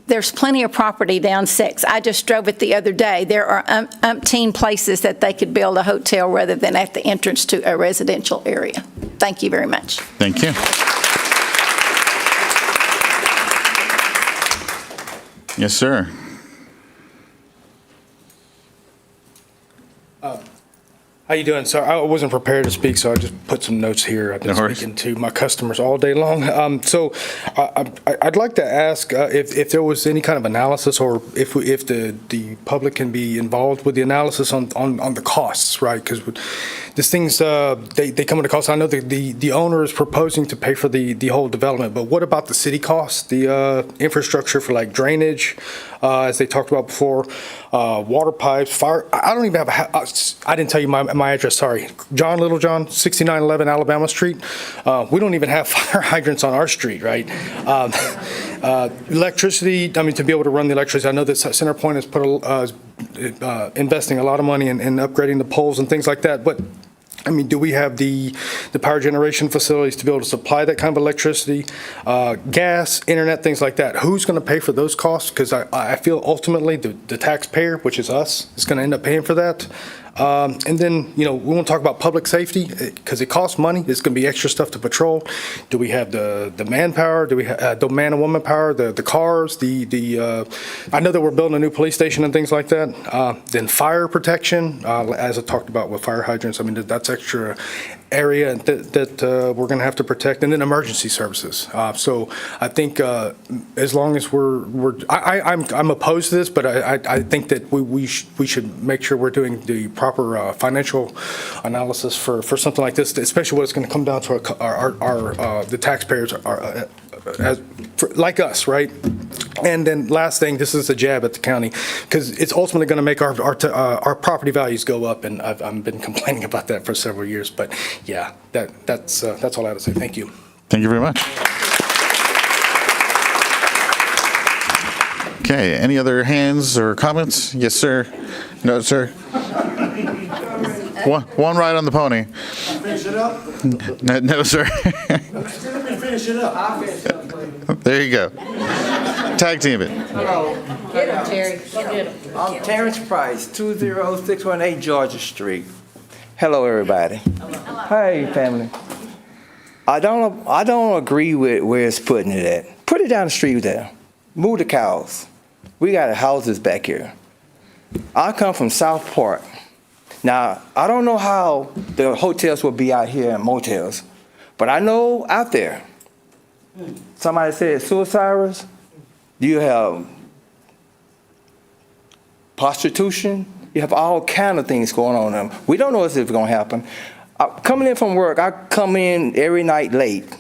There's plenty of property down 6. I just drove it the other day. There are umpteen places that they could build a hotel rather than at the entrance to a residential area. Thank you very much. Thank you. Yes, sir. How you doing? Sorry, I wasn't prepared to speak, so I just put some notes here. I've been speaking to my customers all day long. I'd like to ask if there was any kind of analysis, or if the public can be involved with the analysis on the costs, right? Because these things they come at a cost. I know the owner is proposing to pay for the whole development, but what about the city costs, the infrastructure for like drainage, as they talked about before, water pipes, fire? I don't even have I didn't tell you my address, sorry. John Littlejohn, 6911 Alabama Street. We don't even have fire hydrants on our street, right? Electricity, I mean, to be able to run the electricity, I know that CenterPoint has put investing a lot of money in upgrading the poles and things like that, but I mean, do we have the power generation facilities to be able to supply that kind of electricity, gas, internet, things like that? Who's going to pay for those costs? Because I feel ultimately the taxpayer, which is us, is going to end up paying for that. And then, we won't talk about public safety because it costs money. There's going to be extra stuff to patrol. Do we have the manpower? Do we have the man and woman power, the cars, I know that we're building a new police station and things like that. Then fire protection, as I talked about with fire hydrants, I mean, that's extra area that we're going to have to protect, and then emergency services. So I think as long as I'm opposed to this, but I think that we should make sure we're doing the proper financial analysis for something like this, especially when it's going to come down to the taxpayers like us, right? And then last thing, this is a jab at the county, because it's ultimately going to make our property values go up, and I've been complaining about that for several years. But yeah, that's all I have to say. Thank you. Thank you very much. Okay, any other hands or comments? Yes, sir. No, sir. One ride on the pony. Finish it up? No, sir. Let me finish it up. I'll finish it up, please. There you go. Tag team it. Hello. Get him, Terry. Get him. I'm Terrence Price, 20618 Georgia Street. Hello, everybody. Hey, family. I don't agree with where it's putting it at. Put it down the street there. Move the cows. We got houses back here. I come from South Park. Now, I don't know how the hotels will be out here and motels, but I know out there, somebody said suicides, you have prostitution, you have all kind of things going on. We don't know if it's going to happen. Coming in from work, I come in every night late.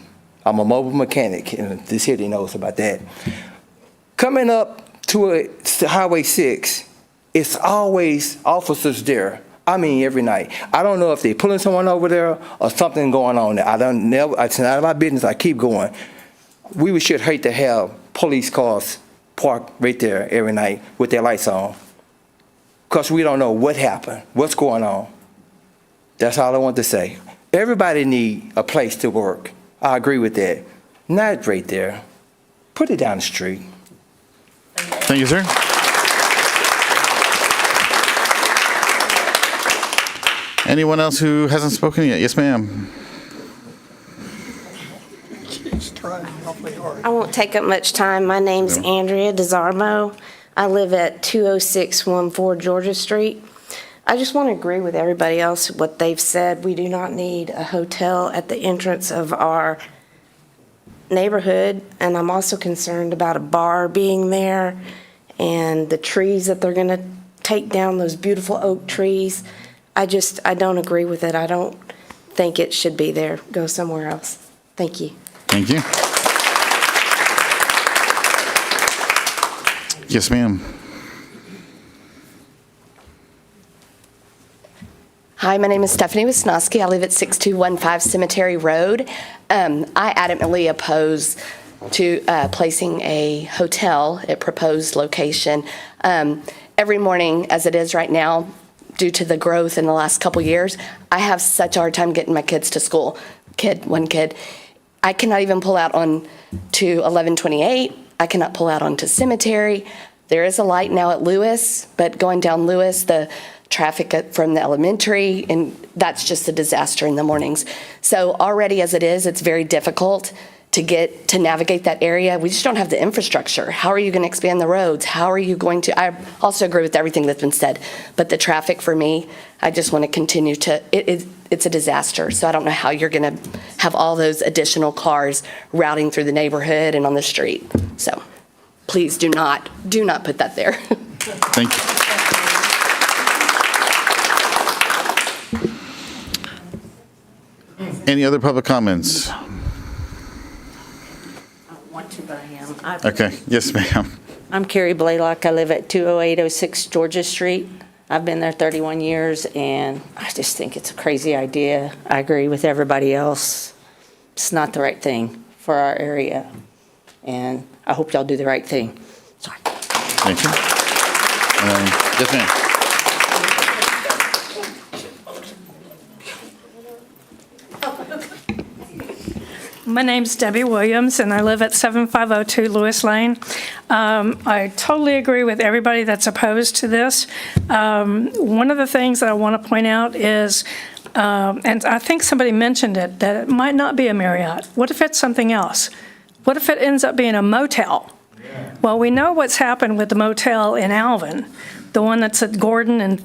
I'm a mobile mechanic, and the city knows about that. Coming up to Highway 6, it's always officers there. I mean, every night. I don't know if they're pulling someone over there or something going on there. It's none of my business. I keep going. We should hate to have police cars parked right there every night with their lights on, because we don't know what happened, what's going on. That's all I want to say. Everybody need a place to work. I agree with that. Not right there. Put it down the street. Thank you, sir. Anyone else who hasn't spoken yet? Yes, ma'am. I won't take up much time. My name's Andrea DeZarmo. I live at 20614 Georgia Street. I just want to agree with everybody else what they've said. We do not need a hotel at the entrance of our neighborhood, and I'm also concerned about a bar being there and the trees that they're going to take down, those beautiful oak trees. I don't agree with it. I don't think it should be there. Go somewhere else. Thank you. Thank you. Yes, ma'am. Hi, my name is Stephanie Wisnowski. I live at 6215 Cemetery Road. I adamantly oppose to placing a hotel at proposed location. Every morning, as it is right now, due to the growth in the last couple years, I have such a hard time getting my kids to school. One kid. I cannot even pull out on to 1128. I cannot pull out onto Cemetery. There is a light now at Lewis, but going down Lewis, the traffic from the elementary, and that's just a disaster in the mornings. So already as it is, it's very difficult to navigate that area. We just don't have the infrastructure. How are you going to expand the roads? How are you going to, I also agree with everything that's been said, but the traffic for me, I just want to continue to, it's a disaster. So I don't know how you're going to have all those additional cars routing through the neighborhood and on the street. So please do not put that there. Thank you. Any other public comments? But I am. Okay, yes, ma'am. I'm Carrie Blaylock. I live at 20806 Georgia Street. I've been there 31 years, and I just think it's a crazy idea. I agree with everybody else. It's not the right thing for our area. And I hope y'all do the right thing. Thank you. Yes, ma'am. My name's Debbie Williams, and I live at 7502 Lewis Lane. I totally agree with everybody that's opposed to this. One of the things that I want to point out is, and I think somebody mentioned it, that it might not be a Marriott. What if it's something else? What if it ends up being a motel? Well, we know what's happened with the motel in Alvin, the one that's at Gordon and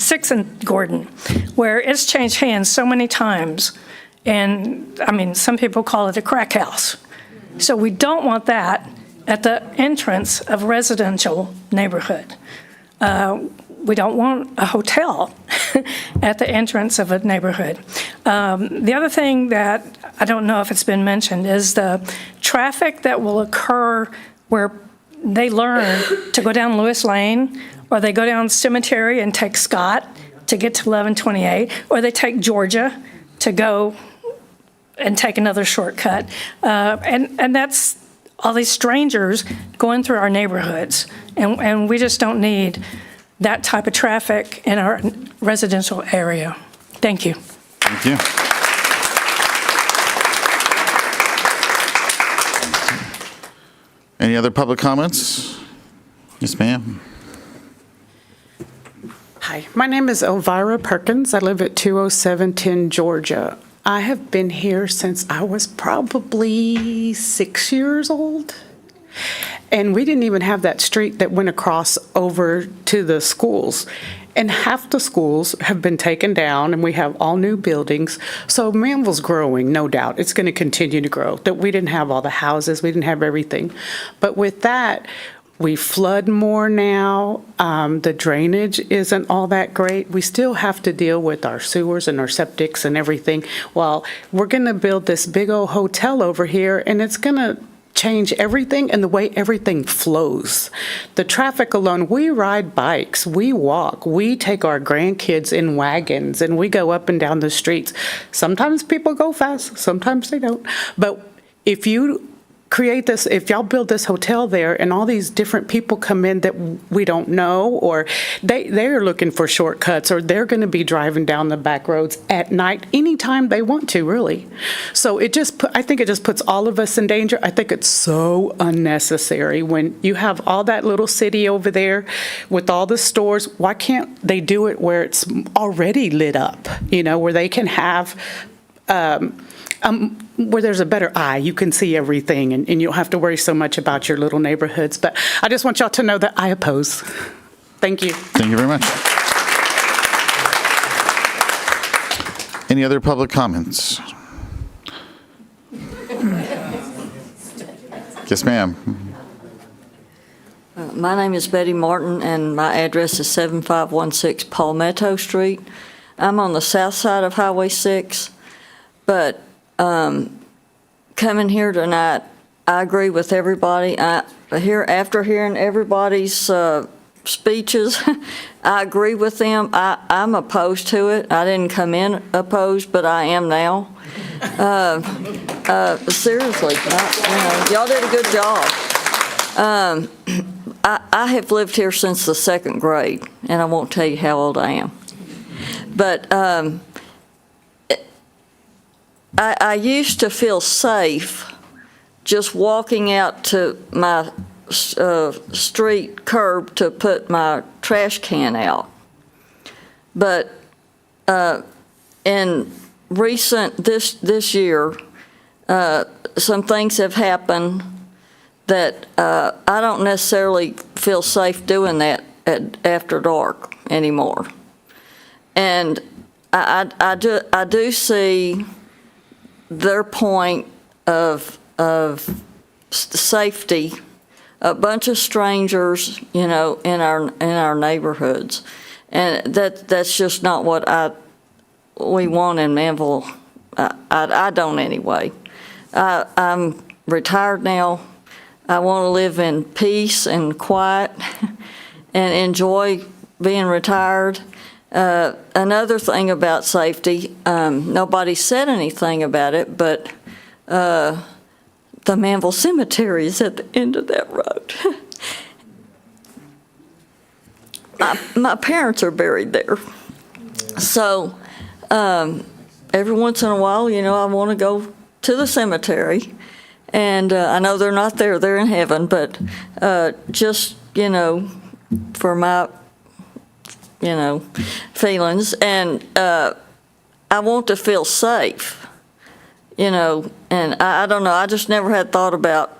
6 and Gordon, where it's changed hands so many times. And, I mean, some people call it a crack house. So we don't want that at the entrance of a residential neighborhood. We don't want a hotel at the entrance of a neighborhood. The other thing that I don't know if it's been mentioned is the traffic that will occur where they learn to go down Lewis Lane, or they go down Cemetery and take Scott to get to 1128, or they take Georgia to go and take another shortcut. And that's all these strangers going through our neighborhoods. And we just don't need that type of traffic in our residential area. Thank you. Thank you. Any other public comments? Yes, ma'am. Hi, my name is Elvira Perkins. I live at 20710 Georgia. I have been here since I was probably 6 years old. And we didn't even have that street that went across over to the schools. And half the schools have been taken down, and we have all new buildings. So Manvel's growing, no doubt. It's going to continue to grow. That we didn't have all the houses, we didn't have everything. But with that, we flood more now. The drainage isn't all that great. We still have to deal with our sewers and our septics and everything. Well, we're going to build this big old hotel over here, and it's going to change everything and the way everything flows. The traffic alone, we ride bikes, we walk, we take our grandkids in wagons, and we go up and down the streets. Sometimes people go fast, sometimes they don't. But if you create this, if y'all build this hotel there and all these different people come in that we don't know, or they're looking for shortcuts, or they're going to be driving down the back roads at night anytime they want to, really. So I think it just puts all of us in danger. I think it's so unnecessary when you have all that little city over there with all the stores. Why can't they do it where it's already lit up, where they can have where there's a better eye, you can see everything, and you don't have to worry so much about your little neighborhoods. But I just want y'all to know that I oppose. Thank you. Thank you very much. Any other public comments? Yes, ma'am. My name is Betty Martin, and my address is 7516 Palmetto Street. I'm on the south side of Highway 6, but coming here tonight, I agree with everybody. After hearing everybody's speeches, I agree with them. I'm opposed to it. I didn't come in opposed, but I am now. Seriously, y'all did a good job. I have lived here since the 2nd grade, and I won't tell you how old I am. But I used to feel safe just walking out to my street curb to put my trash can out. But in this year, some things have happened that I don't necessarily feel safe doing that after dark anymore. And I do see their point of safety, a bunch of strangers, in our neighborhoods, and that's just not what we want in Manvel. I don't anyway. I'm retired now. I want to live in peace and quiet and enjoy being retired. Another thing about safety, nobody said anything about it, but the Manvel Cemetery is at the end of that road. My parents are buried there. So every once in a while, I want to go to the cemetery. And I know they're not there, they're in heaven, but just, for my, feelings. And I want to feel safe, and I don't know, I just never had thought about,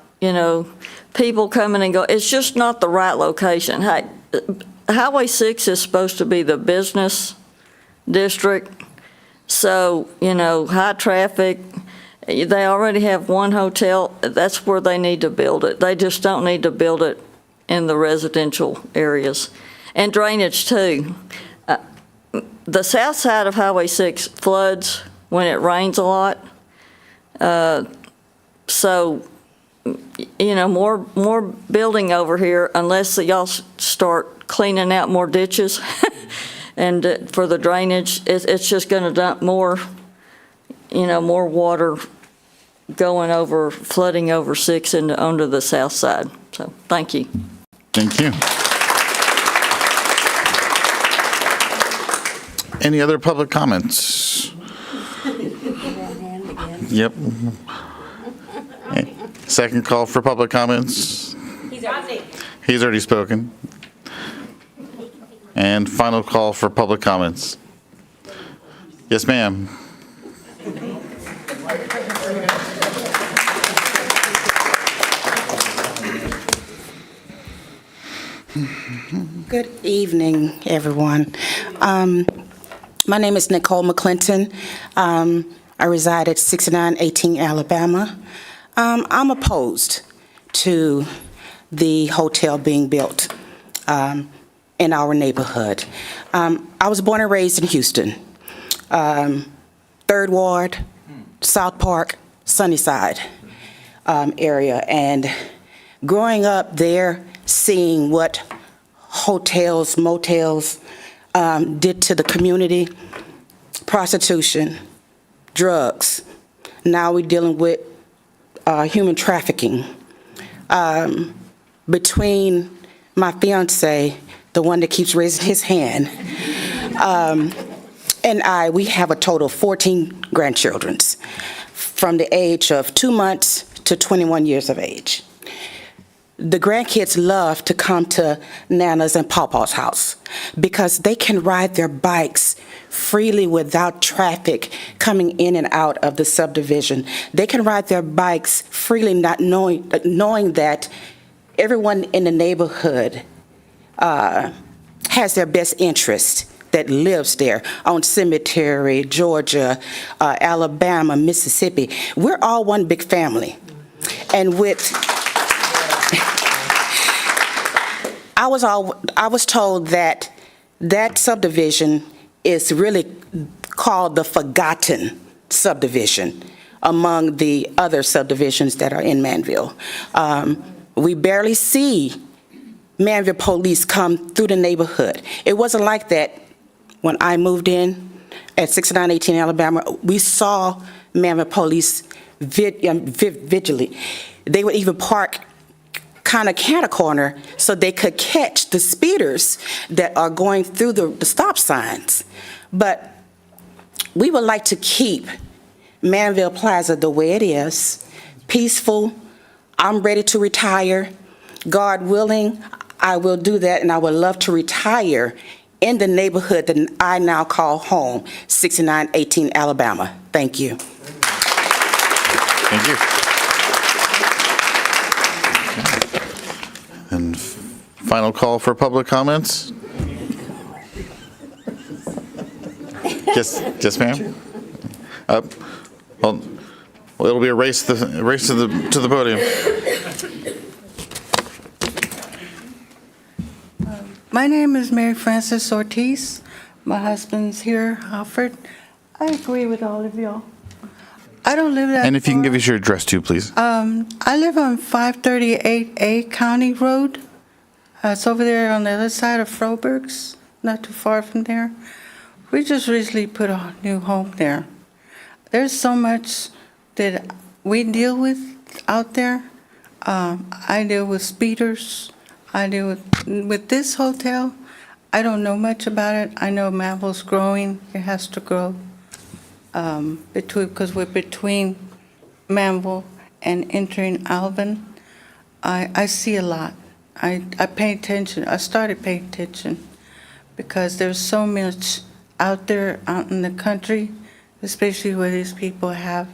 people coming and go. It's just not the right location. Hey, Highway 6 is supposed to be the business district, so, high traffic. They already have one hotel. That's where they need to build it. They just don't need to build it in the residential areas. And drainage, too. The south side of Highway 6 floods when it rains a lot. So, more building over here unless y'all start cleaning out more ditches. And for the drainage, it's just going to dump more, more water going over, flooding over 6 and onto the south side. So, thank you. Thank you. Any other public comments? Yep. Second call for public comments. He's already spoken. And final call for public comments. Yes, ma'am. Good evening, everyone. My name is Nicole McClinton. I reside at 6918 Alabama. I'm opposed to the hotel being built in our neighborhood. I was born and raised in Houston, 3rd Ward, South Park, Sunnyside area. And growing up there, seeing what hotels, motels did to the community, prostitution, drugs. Now we're dealing with human trafficking. Between my fiance, the one that keeps raising his hand, and I, we have a total of 14 grandchildren from the age of 2 months to 21 years of age. The grandkids love to come to Nana's and Pawpaw's house because they can ride their bikes freely without traffic coming in and out of the subdivision. They can ride their bikes freely, not knowing that everyone in the neighborhood has their best interest that lives there on Cemetery, Georgia, Alabama, Mississippi. We're all one big family. And with I was told that that subdivision is really called the forgotten subdivision among the other subdivisions that are in Manvel. We barely see Manvel police come through the neighborhood. It wasn't like that when I moved in at 6918 Alabama. We saw Manvel police vigilantly. They would even park kind of corner so they could catch the speeders that are going through the stop signs. But we would like to keep Manvel Plaza the way it is, peaceful. I'm ready to retire. God willing, I will do that, and I would love to retire in the neighborhood that I now call home, 6918 Alabama. Thank you. Thank you. And final call for public comments. Yes, ma'am. Well, it'll be a race to the podium. My name is Mary Frances Ortiz. My husband's here, Alfred. I agree with all of y'all. I don't live that And if you can far. give us your address too, please. I live on 538A County Road. It's over there on the other side of Froberg's, not too far from there. We just recently put a new home there. There's so much that we deal with out there. I deal with speeders. I deal with this hotel. I don't know much about it. I know Manvel's growing. It has to grow because we're between Manvel and entering Alvin. I see a lot. I pay attention. I started paying attention because there's so much out there out in the country, especially where these people have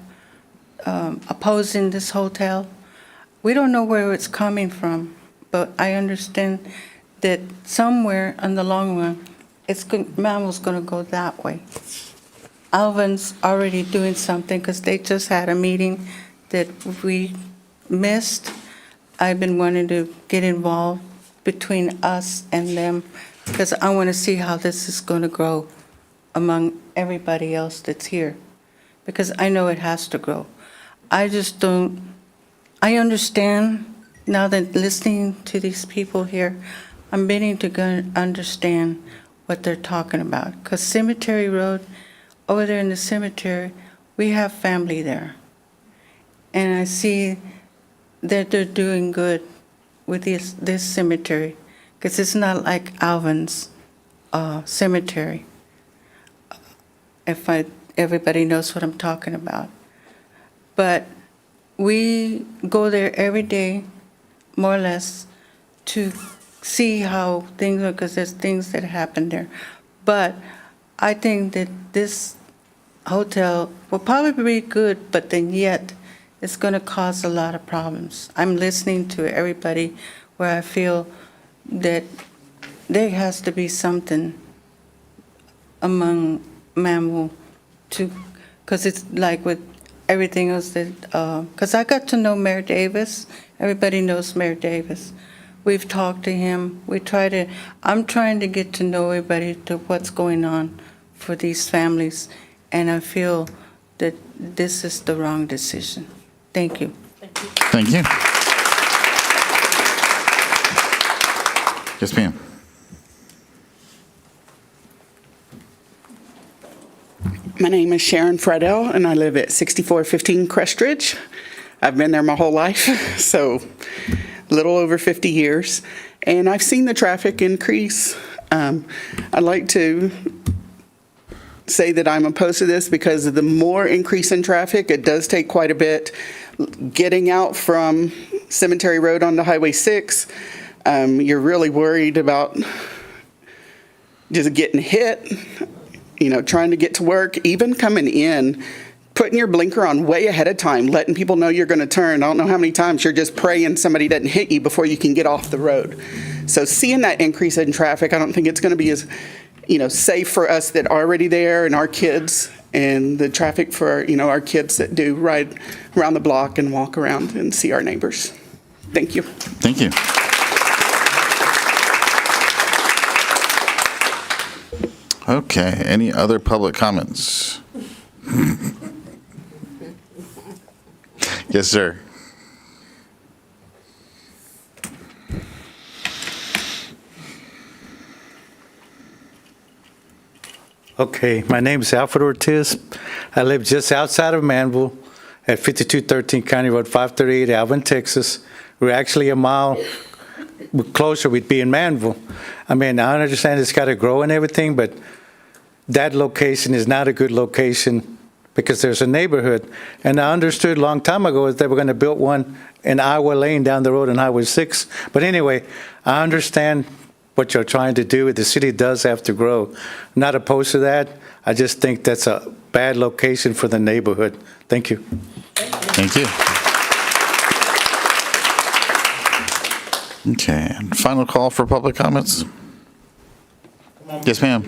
opposing this hotel. We don't know where it's coming from, but I understand that somewhere in the long run, Manvel's going to go that way. Alvin's already doing something because they just had a meeting that we missed. I've been wanting to get involved between us and them because I want to see how this is going to grow among everybody else that's here, because I know it has to grow. I just don't, I understand now that listening to these people here, I'm beginning to understand what they're talking about. Because Cemetery Road, over there in the cemetery, we have family there. And I see that they're doing good with this cemetery, because it's not like Alvin's cemetery. Everybody knows what I'm talking about. But we go there every day, more or less, to see how things are, because there's things that happen there. But I think that this hotel will probably be good, but then yet it's going to cause a lot of problems. I'm listening to everybody where I feel that there has to be something among Manvel to, because it's like with everything else that, because I got to know Mayor Davis. Everybody knows Mayor Davis. We've talked to him. I'm trying to get to know everybody, to what's going on for these families, and I feel that this is the wrong decision. Thank you. Thank you. Yes, ma'am. My name is Sharon Friedel, and I live at 6415 Crestridge. I've been there my whole life, so a little over 50 years, and I've seen the traffic increase. I'd like to say that I'm opposed to this because of the more increase in traffic, it does take quite a bit. Getting out from Cemetery Road onto Highway 6, you're really worried about just getting hit, trying to get to work, even coming in, putting your blinker on way ahead of time, letting people know you're going to turn. I don't know how many times you're just praying somebody doesn't hit you before you can get off the road. So seeing that increase in traffic, I don't think it's going to be as, safe for us that are already there and our kids, and the traffic for, our kids that do ride around the block and walk around and see our neighbors. Thank you. Thank you. Okay, any other public comments? Yes, sir. Okay, my name is Alfred Ortiz. I live just outside of Manvel at 5213 County Road 538, Alvin, Texas. We're actually a mile closer, we'd be in Manvel. I mean, I understand it's got to grow and everything, but that location is not a good location because there's a neighborhood. And I understood a long time ago that they were going to build one in Iowa Lane down the road on Highway 6. But anyway, I understand what you're trying to do. The city does have to grow. I'm not opposed to that. I just think that's a bad location for the neighborhood. Thank you. Thank you. Okay, and final call for public comments. Yes, ma'am.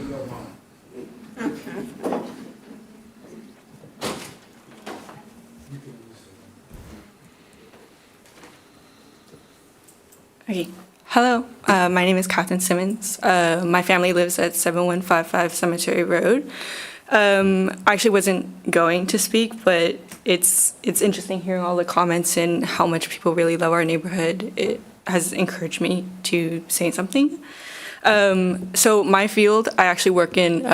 Okay. Hello, my name is Catherine Simmons. My family lives at 7155 Cemetery Road. I actually wasn't going to speak, but it's interesting hearing all the comments and how much people really love our neighborhood. It has encouraged me to say something. So my field, I actually work in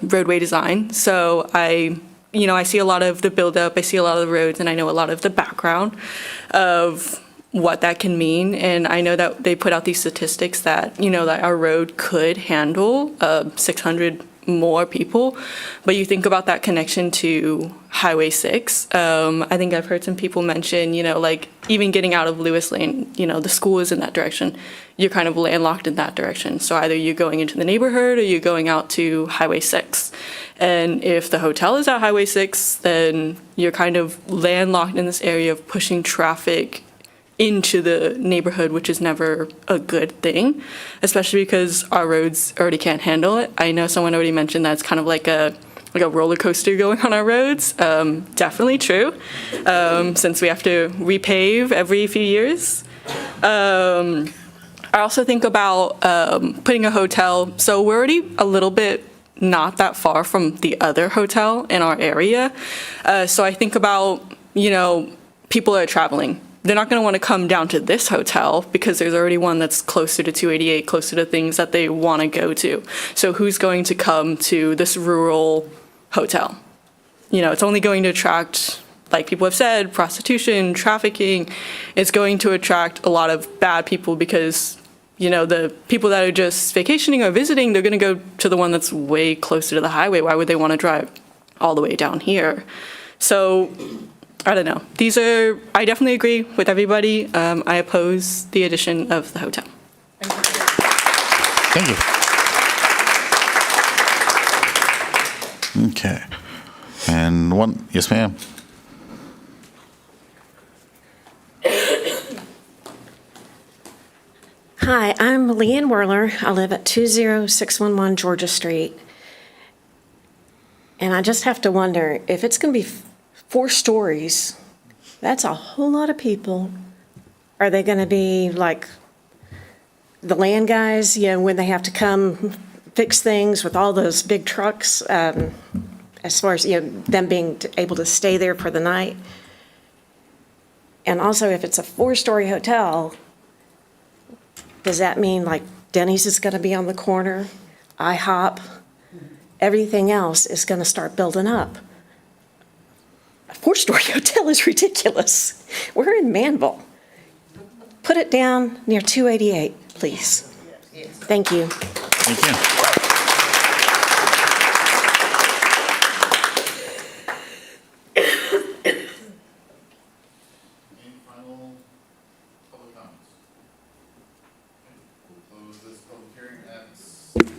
roadway design. So I I see a lot of the buildup, I see a lot of the roads, and I know a lot of the background of what that can mean. And I know that they put out these statistics that, that our road could handle 600 more people. But you think about that connection to Highway 6. I think I've heard some people mention, like even getting out of Lewis Lane, the school is in that direction. You're kind of landlocked in that direction. So either you're going into the neighborhood or you're going out to Highway 6. And if the hotel is at Highway 6, then you're kind of landlocked in this area of pushing traffic into the neighborhood, which is never a good thing, especially because our roads already can't handle it. I know someone already mentioned that it's kind of like a roller coaster going on our roads. Definitely true, since we have to repave every few years. I also think about putting a hotel. So we're already a little bit not that far from the other hotel in our area. So I think about, people that are traveling. They're not going to want to come down to this hotel because there's already one that's closer to 288, closer to things that they want to go to. So who's going to come to this rural hotel? It's only going to attract, like people have said, prostitution, trafficking. It's going to attract a lot of bad people because, the people that are just vacationing or visiting, they're going to go to the one that's way closer to the highway. Why would they want to drive all the way down here? So I don't know. I definitely agree with everybody. I oppose the addition of the hotel. Thank you. Okay. And yes, ma'am. Hi, I'm Leanne Werler. I live at 20611 Georgia Street. And I just have to wonder, if it's going to be 4 stories, that's a whole lot of people. Are they going to be like the land guys, when they have to come fix things with all those big trucks, as far as, them being able to stay there for the night? And also, if it's a 4-story hotel, does that mean like Denny's is going to be on the corner, IHOP, everything else is going to start building up? A 4-story hotel is ridiculous. We're in Manvel. Put it down near 288, please. Thank you. Thank you.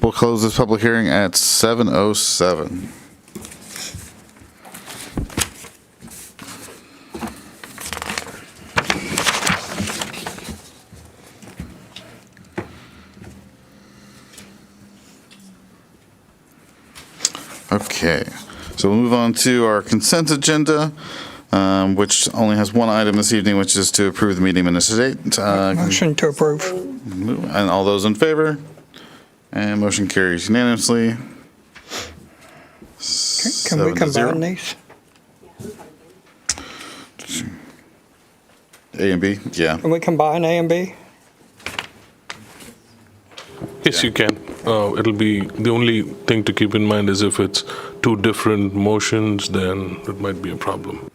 We'll close this public hearing at 7:07. Okay, so we'll move on to our consent agenda, which only has one item this evening, which is to approve the meeting minutes to date. Motion to approve. And all those in favor? And motion carries unanimously. Can we combine these? A and B, yeah. Can we combine A and B? Yes, you can. It'll be, the only thing to keep in mind is if it's 2 different motions, then it might be a problem.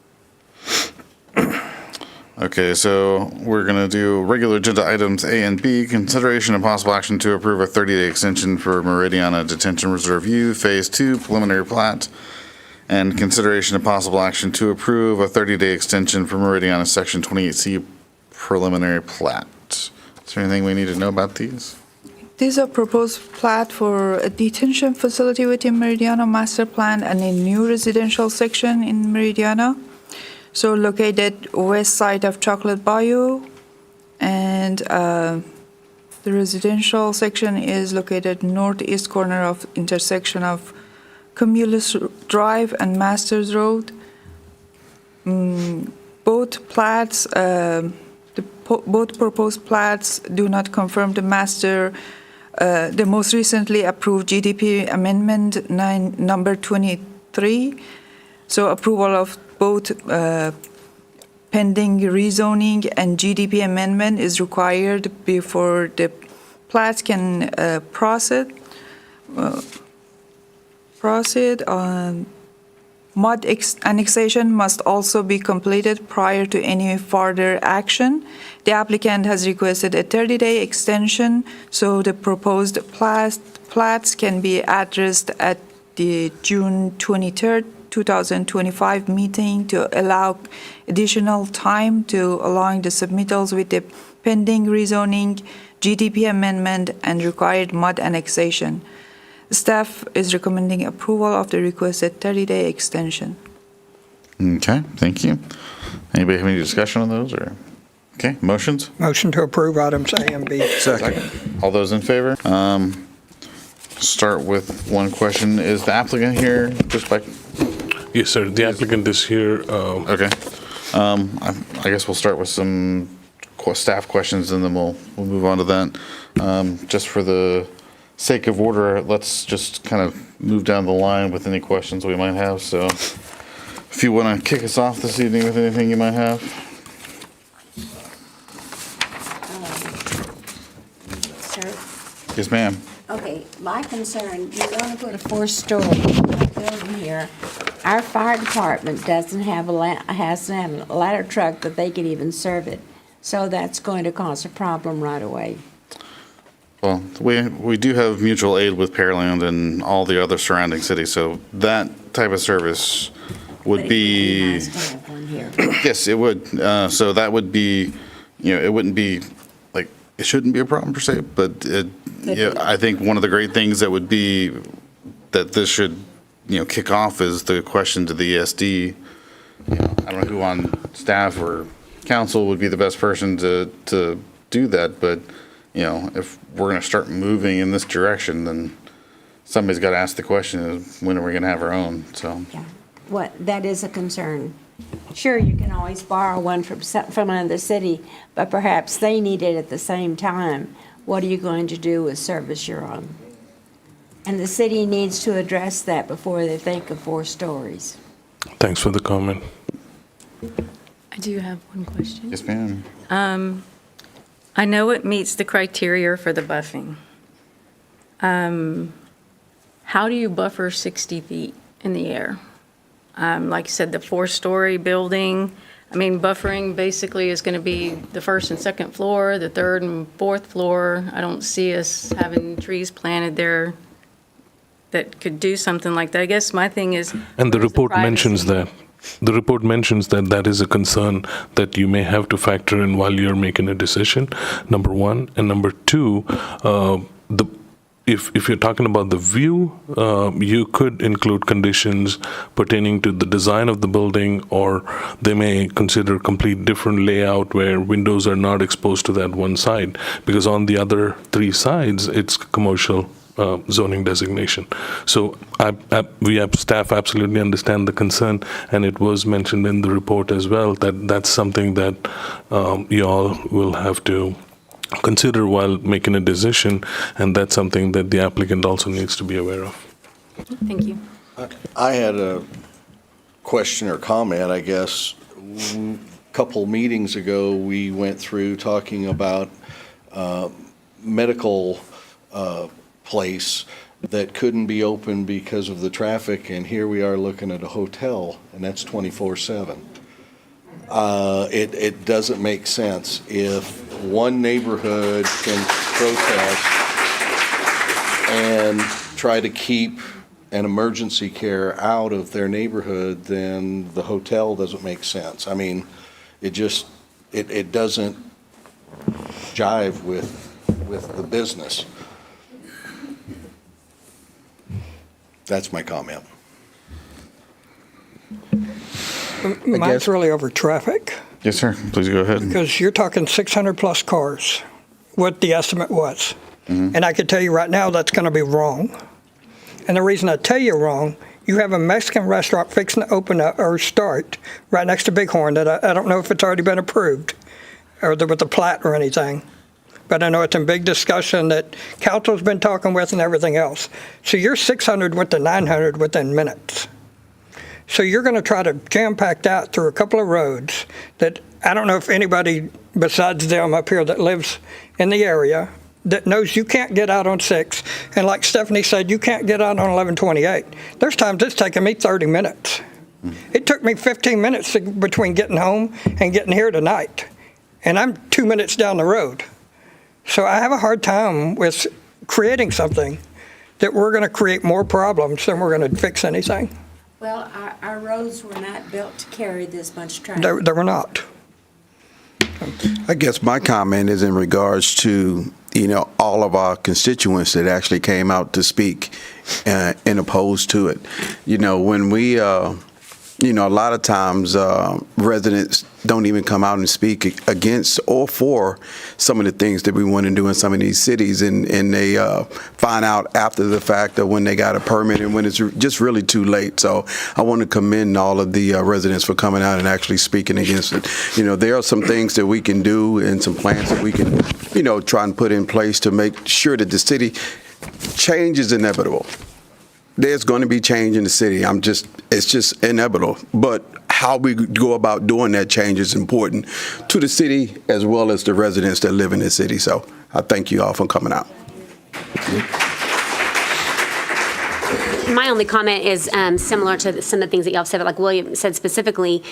Okay, so we're going to do regular agenda items A and B. Consideration and possible action to approve a 30-day extension for Meridiana Detention Reserve U Phase 2 preliminary plat. And consideration and possible action to approve a 30-day extension for Meridiana Section 28C preliminary plat. Is there anything we need to know about these? These are proposed plat for a detention facility within Meridiana Master Plan and a new residential section in Meridiana. So located west side of Chocolate Bayou, and the residential section is located northeast corner of intersection of Cumulus Drive and Masters Road. Both plats, both proposed plats do not confirm the master, the most recently approved GDP amendment number 23. So approval of both pending rezoning and GDP amendment is required before the plat can proceed. Annexation must also be completed prior to any further action. The applicant has requested a 30-day extension, so the proposed plats can be addressed at the June 23rd, 2025 meeting to allow additional time to align the submittals with the pending rezoning, GDP amendment, and required MUD annexation. Staff is recommending approval of the requested 30-day extension. Okay, thank you. Anybody have any discussion on those, or? Okay, motions? Motion to approve items A and B. Second. All those in favor? Start with one question. Is the applicant here just by? Yes, sir. The applicant is here. Okay. I guess we'll start with some staff questions and then we'll move on to that. Just for the sake of order, let's just kind of move down the line with any questions we might have. So if you want to kick us off this evening with anything you might have. Sir? Yes, ma'am. Okay, my concern, you're going to put a four-story building here. Our fire department doesn't have has to have a ladder truck that they can even serve it. So that's going to cause a problem right away. Well, we do have mutual aid with Pearland and all the other surrounding cities, so that type of service would be. Nice to have one here. Yes, it would. So that would be, it wouldn't be like it shouldn't be a problem per se, but I think one of the great things that would be that this should kick off is the question to the ESD. I don't know who on staff or council would be the best person to do that, but if we're going to start moving in this direction, then somebody's got to ask the question is when are we going to have our own? So That is a concern. Sure, you can always borrow one from another city, but perhaps they need it at the same time. What are you going to do with service you're on? And the city needs to address that before they think of 4 stories. Thanks for the comment. I do have one question. Yes, ma'am. I know it meets the criteria for the buffing. How do you buffer 60 feet in the air? Like you said, the 4-story building, buffering basically is going to be the 1st and 2nd floor, the 3rd and 4th floor. I don't see us having trees planted there that could do something like that. I guess my thing is. And the report mentions that. The report mentions that that is a concern that you may have to factor in while you're making a decision, number one. And number two, if you're talking about the view, you could include conditions pertaining to the design of the building, or they may consider complete different layout where windows are not exposed to that one side, because on the other 3 sides, it's commercial zoning designation. So we have staff absolutely understand the concern, and it was mentioned in the report as well that that's something that you all will have to consider while making a decision, and that's something that the applicant also needs to be aware of. Thank you. I had a question or comment, I guess. A couple meetings ago, we went through talking about medical place that couldn't be open because of the traffic, and here we are looking at a hotel, and that's 24/7. It doesn't make sense. If one neighborhood can protest and try to keep an emergency care out of their neighborhood, then the hotel doesn't make sense. It doesn't jive with the business. That's my comment. Mine's really over traffic. Yes, sir. Please go ahead. Because you're talking 600 plus cars, what the estimate was. Mm-hmm. And I can tell you right now that's going to be wrong. And the reason I tell you wrong, you have a Mexican restaurant fixing to open up or start right next to Bighorn that I don't know if it's already been approved or with the plat or anything. But I know it's in big discussion that council's been talking with and everything else. So you're 600 went to 900 within minutes. So you're going to try to jam-pack that through a couple of roads that I don't know if anybody besides them up here that lives in the area that knows you can't get out on 6. And like Stephanie said, you can't get out on 1128. There's times it's taking me 30 minutes It took me 15 minutes between getting home and getting here tonight, and I'm 2 minutes down the road. So I have a hard time with creating something that we're going to create more problems than we're going to fix anything. Well, our roads were not built to carry this much traffic. They were not. I guess my comment is in regards to, all of our constituents that actually came out to speak and opposed to it. When we, a lot of times residents don't even come out and speak against or for some of the things that we want to do in some of these cities, and they find out after the fact of when they got a permit and when it's just really too late. So I want to commend all of the residents for coming out and actually speaking against it. There are some things that we can do and some plans that we can, try and put in place to make sure that the city change is inevitable. There's going to be change in the city. It's just inevitable. But how we go about doing that change is important to the city as well as the residents that live in the city. So I thank you all for coming out. My only comment is similar to some of the things that y'all said, but like William said specifically,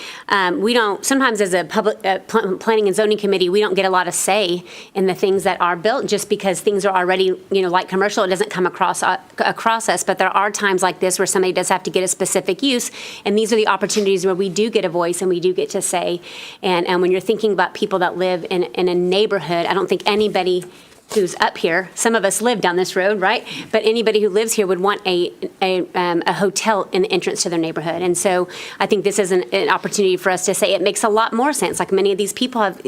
we don't, sometimes as a public planning and zoning committee, we don't get a lot of say in the things that are built just because things are already, like commercial, it doesn't come across us, but there are times like this where somebody does have to get a specific use, and these are the opportunities where we do get a voice and we do get to say, and when you're thinking about people that live in a neighborhood, I don't think anybody who's up here, some of us live down this road, right? But anybody who lives here would want a hotel in the entrance to their neighborhood. And so I think this is an opportunity for us to say it makes a lot more sense, like many of these people have,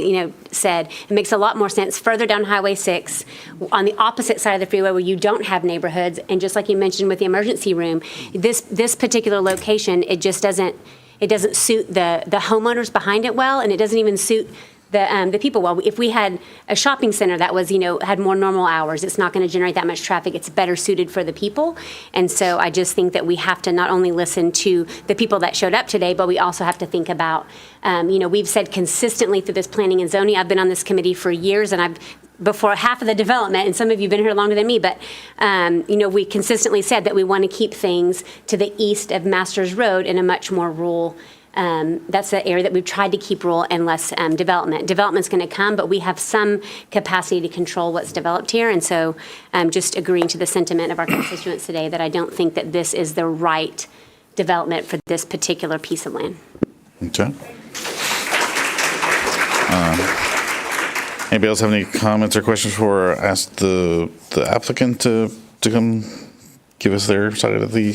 said, it makes a lot more sense further down Highway 6, on the opposite side of the freeway where you don't have neighborhoods. And just like you mentioned with the emergency room, this particular location, it doesn't suit the homeowners behind it well, and it doesn't even suit the people well. If we had a shopping center that was, had more normal hours, it's not going to generate that much traffic. It's better suited for the people. And so I just think that we have to not only listen to the people that showed up today, but we also have to think about, we've said consistently through this planning and zoning, I've been on this committee for years, and before half of the development, and some of you have been here longer than me, but, we consistently said that we want to keep things to the east of Masters Road in a much more rural. That's the area that we've tried to keep rural and less development. Development's going to come, but we have some capacity to control what's developed here. And so just agreeing to the sentiment of our constituents today that I don't think that this is the right development for this particular piece of land. Okay. Anybody else have any comments or questions before I ask the applicant to come give us their side of the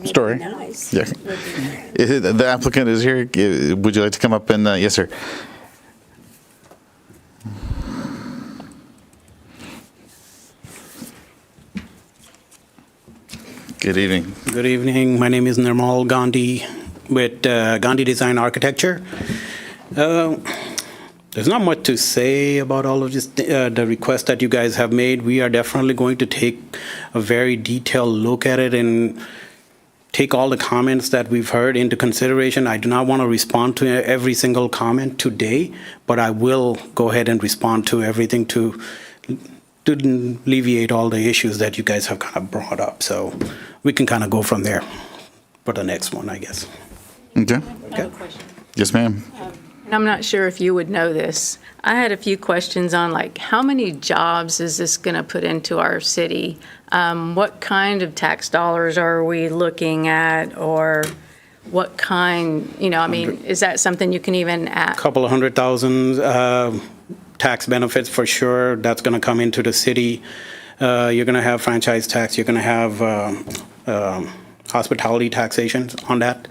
story? Nice. Yeah. The applicant is here. Would you like to come up and, yes, sir. Good evening. Good evening. My name is Nirmal Gandhi with Gandhi Design Architecture. There's not much to say about all of this, the requests that you guys have made. We are definitely going to take a very detailed look at it and take all the comments that we've heard into consideration. I do not want to respond to every single comment today, but I will go ahead and respond to everything to alleviate all the issues that you guys have kind of brought up. So we can kind of go from there for the next one, I guess. Okay. I have a question. Yes, ma'am. And I'm not sure if you would know this. I had a few questions on like how many jobs is this going to put into our city? What kind of tax dollars are we looking at, or what kind, is that something you can even add? Couple of 100,000 tax benefits for sure. That's going to come into the city. You're going to have franchise tax. You're going to have hospitality taxation on that.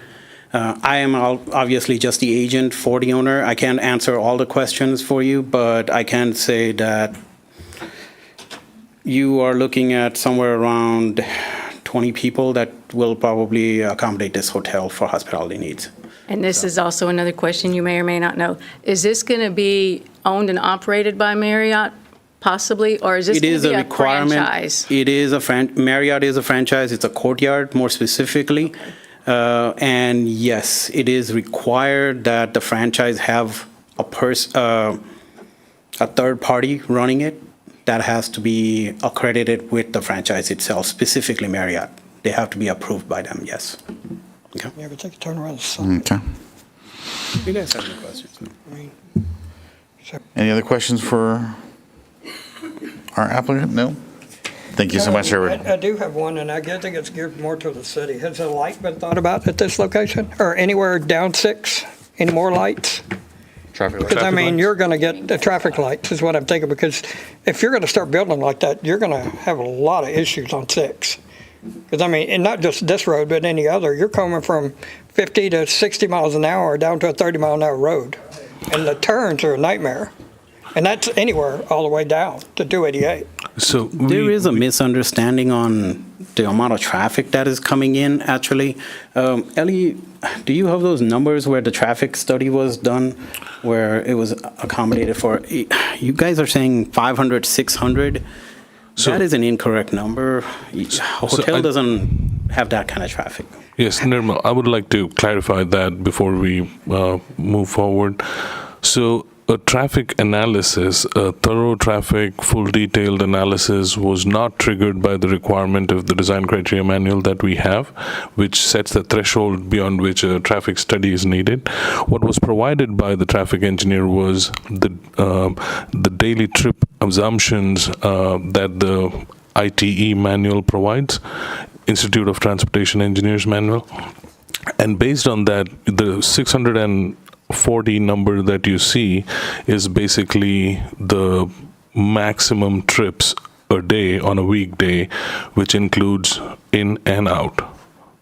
I am obviously just the agent for the owner. I can't answer all the questions for you, but I can say that you are looking at somewhere around 20 people that will probably accommodate this hotel for hospitality needs. And this is also another question you may or may not know. Is this going to be owned and operated by Marriott, possibly, or is this going to be a franchise? It is Marriott is a franchise. It's a Courtyard, more specifically. Okay. And yes, it is required that the franchise have a third party running it that has to be accredited with the franchise itself, specifically Marriott. They have to be approved by them, yes. You ever take a turn around the sun? Okay. You guys have any questions? Any other questions for our applicant? No? Thank you so much, everyone. I do have one, and I guess it's geared more to the city. Has a light been thought about at this location, or anywhere down 6? Any more lights? Traffic lights. Because, I mean, you're going to get the traffic lights, is what I'm thinking, because if you're going to start building like that, you're going to have a lot of issues on 6. Because, I mean, and not just this road, but any other. You're coming from 50 to 60 miles an hour down to a 30-mile-an-hour road, and the turns are a nightmare. And that's anywhere all the way down to 288. So there is a misunderstanding on the amount of traffic that is coming in, actually. Ellie, do you have those numbers where the traffic study was done, where it was accommodated for? You guys are saying 500, 600. So that is an incorrect number. A hotel doesn't have that kind of traffic. Yes, Nirmal, I would like to clarify that before we move forward. So a traffic analysis, a thorough traffic, full detailed analysis was not triggered by the requirement of the design criteria manual that we have, which sets the threshold beyond which a traffic study is needed. What was provided by the traffic engineer was the daily trip assumptions that the ITE manual provides, Institute of Transportation Engineers manual. And based on that, the 640 number that you see is basically the maximum trips a day on a weekday, which includes in and out.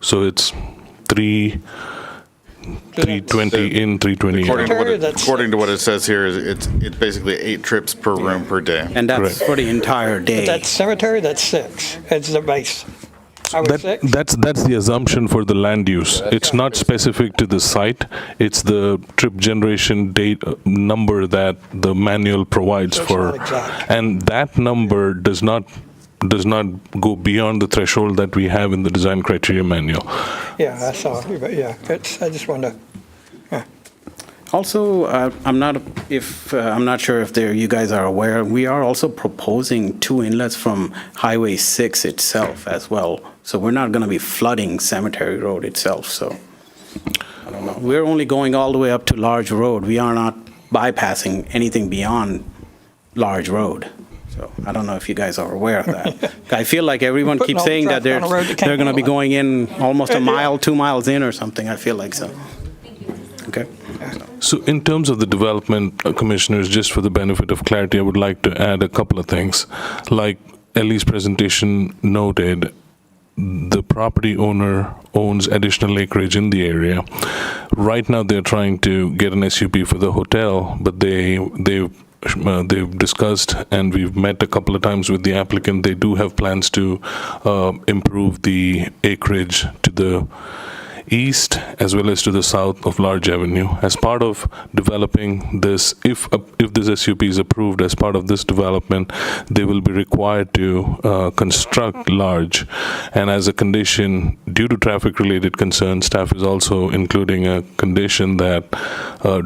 So it's 320 in, 320 out. According to what it says here, it's basically 8 trips per room per day. And that's for the entire day. But that cemetery, that's 6. It's the base. That's the assumption for the land use. It's not specific to the site. It's the trip generation date number that the manual provides for, and that number does not go beyond the threshold that we have in the design criteria manual. Yeah, I saw. But yeah, I just wanted to. Also, I'm not sure if you guys are aware, we are also proposing 2 inlets from Highway 6 itself as well. So we're not going to be flooding Cemetery Road itself. So I don't know. We're only going all the way up to Large Road. We are not bypassing anything beyond Large Road. So I don't know if you guys are aware of that. I feel like everyone keeps saying that they're going to be going in almost a mile, 2 miles in or something. I feel like so. Okay. So in terms of the development, commissioners, just for the benefit of clarity, I would like to add a couple of things. Like Ellie's presentation noted, the property owner owns additional acreage in the area. Right now, they're trying to get an SUP for the hotel, but they've discussed, and we've met a couple of times with the applicant. They do have plans to improve the acreage to the east as well as to the south of Large Avenue. As part of developing this, if this SUP is approved as part of this development, they will be required to construct Large. And as a condition, due to traffic-related concerns, staff is also including a condition that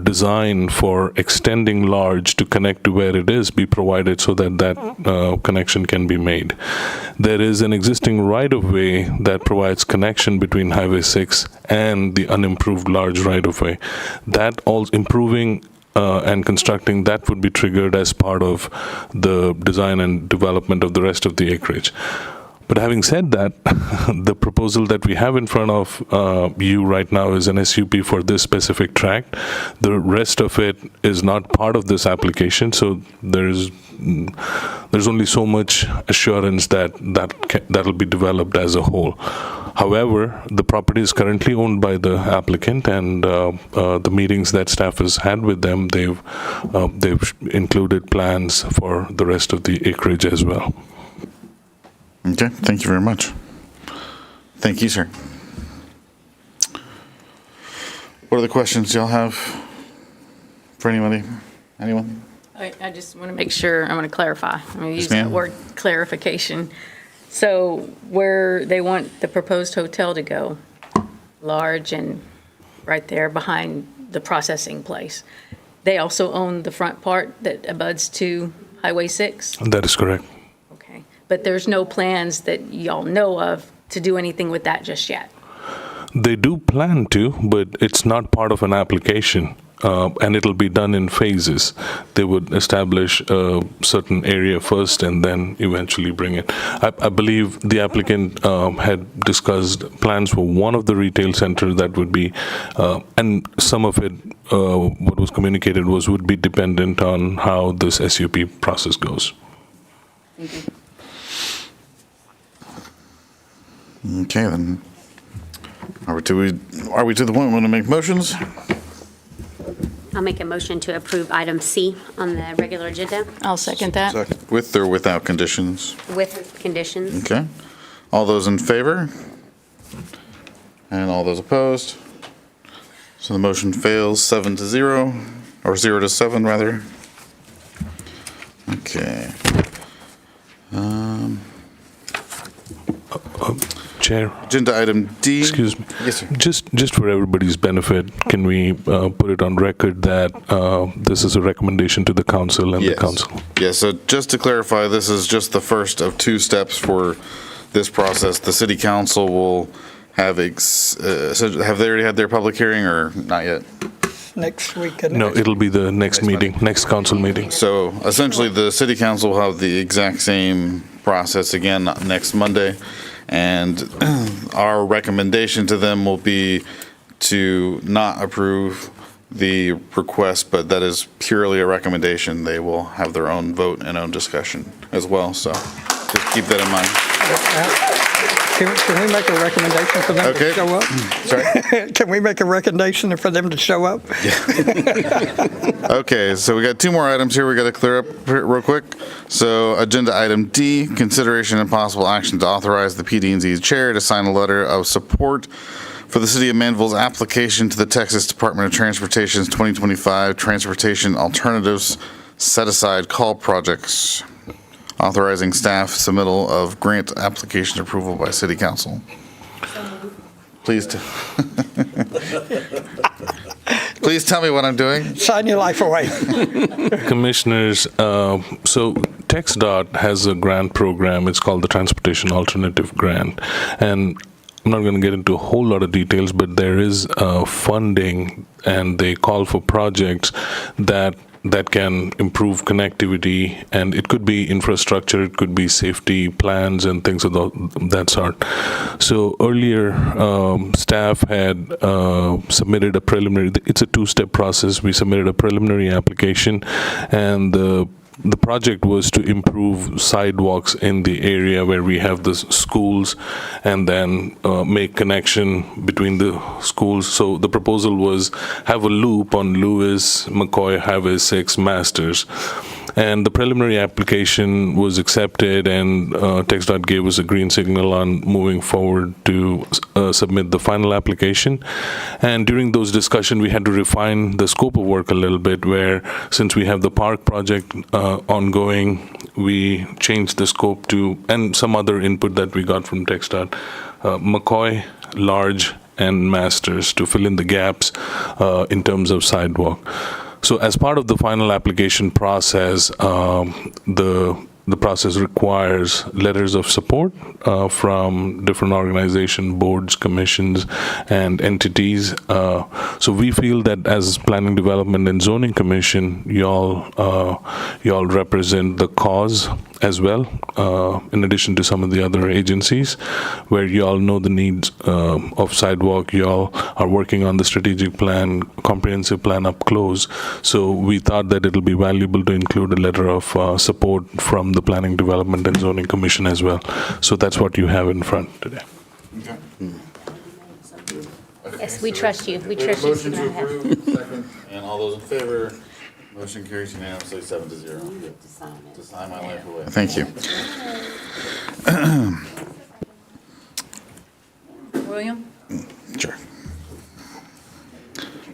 design for extending Large to connect to where it is be provided so that connection can be made. There is an existing right-of-way that provides connection between Highway 6 and the unimproved Large right-of-way. That all improving and constructing that would be triggered as part of the design and development of the rest of the acreage. But having said that, the proposal that we have in front of you right now is an SUP for this specific tract. The rest of it is not part of this application, so there's only so much assurance that'll be developed as a whole. However, the property is currently owned by the applicant, and the meetings that staff has had with them, they've included plans for the rest of the acreage as well. Okay, thank you very much. Thank you, sir. What other questions y'all have for anybody? Anyone? I just want to make sure, I want to clarify. I'm going to use ma'am. the word clarification. So where they want the proposed hotel to go, Large and right there behind the processing place, they also own the front part that abuts to Highway 6? That is correct. But there's no plans that y'all know of to do anything with that just yet? They do plan to, but it's not part of an application, and it'll be done in phases. They would establish a certain area first and then eventually bring it. I believe the applicant had discussed plans for one of the retail centers that would be, and some of it, what was communicated was would be dependent on how this SUP process goes. Okay, then. Are we to the point we want to make motions? I'll make a motion to approve item C on the regular agenda I'll second that. With or without conditions? with conditions. Okay. All those in favor? And all those opposed? So the motion fails 7-0, or 0-7 rather. Okay. Chair. Agenda item D. Excuse me. Yes, sir. Just for everybody's benefit, can we put it on record that this is a recommendation to the council and the council? Yes, so just to clarify, this is just the first of two steps for this process. The city council will have, have they already had their public hearing or not yet? Next week, isn't it? No, it'll be the next meeting, next council meeting. So essentially, the city council will have the exact same process again next Monday. And our recommendation to them will be to not approve the request, but that is purely a recommendation. They will have their own vote and own discussion as well, so just keep that in mind. Can we make a recommendation for them to show up? Sorry? Can we make a recommendation for them to show up? Okay, so we got two more items here we got to clear up real quick. So agenda item D, consideration and possible action to authorize the PD&Z chair to sign a letter of support for the City of Manvel's application to the Texas Department of Transportation's 2025 Transportation Alternatives Set-Aside Call Projects, authorizing staff submittal of grant application approval by City Council. Please, please tell me what I'm doing. Sign your life away. Commissioners, so TxDOT has a grant program. It's called the Transportation Alternative Grant. And I'm not going to get into a whole lot of details, but there is funding, and they call for projects that can improve connectivity, and it could be infrastructure, it could be safety plans and things of that sort. So earlier, staff had submitted a preliminary, it's a two-step process. We submitted a preliminary application, and the project was to improve sidewalks in the area where we have the schools, and then make connection between the schools. So the proposal was have a loop on Lewis, McCoy, Highway 6, Masters. And the preliminary application was accepted, and TxDOT gave us a green signal on moving forward to submit the final application. And during those discussions, we had to refine the scope of work a little bit, where since we have the park project ongoing, we changed the scope to, and some other input that we got from TxDOT, McCoy, Large, and Masters to fill in the gaps in terms of sidewalk. So as part of the final application process, the process requires letters of support from different organizations, boards, commissions, and entities. So we feel that as Planning, Development, and Zoning Commission, y'all represent the cause as well, in addition to some of the other agencies, where y'all know the needs of sidewalk. Y'all are working on the strategic plan, comprehensive plan up close. So we thought that it'll be valuable to include a letter of support from the Planning, Development, and Zoning Commission as well. So that's what you have in front today. Okay. Yes, we trust you. We We have trust a you. motion to approve, second, and all those in favor, motion carries unanimously 7-0. To sign my life away. Thank you. William? Sure.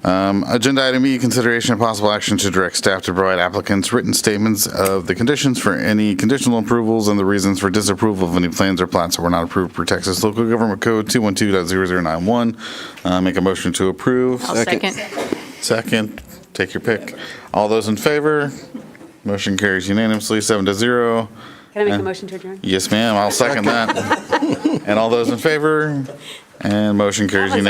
Agenda item E, consideration of possible action to direct staff to provide applicants written statements of the conditions for any conditional approvals and the reasons for disapproval of any plans or plats that were not approved per Texas Local Government Code 212.0091. Make a motion to approve. I'll second. Second, take your pick. All those in favor? Motion carries unanimously, 7-0. Can I make a motion to adjourn? Yes, ma'am, I'll second that. And all those in favor? And motion carries unanimously.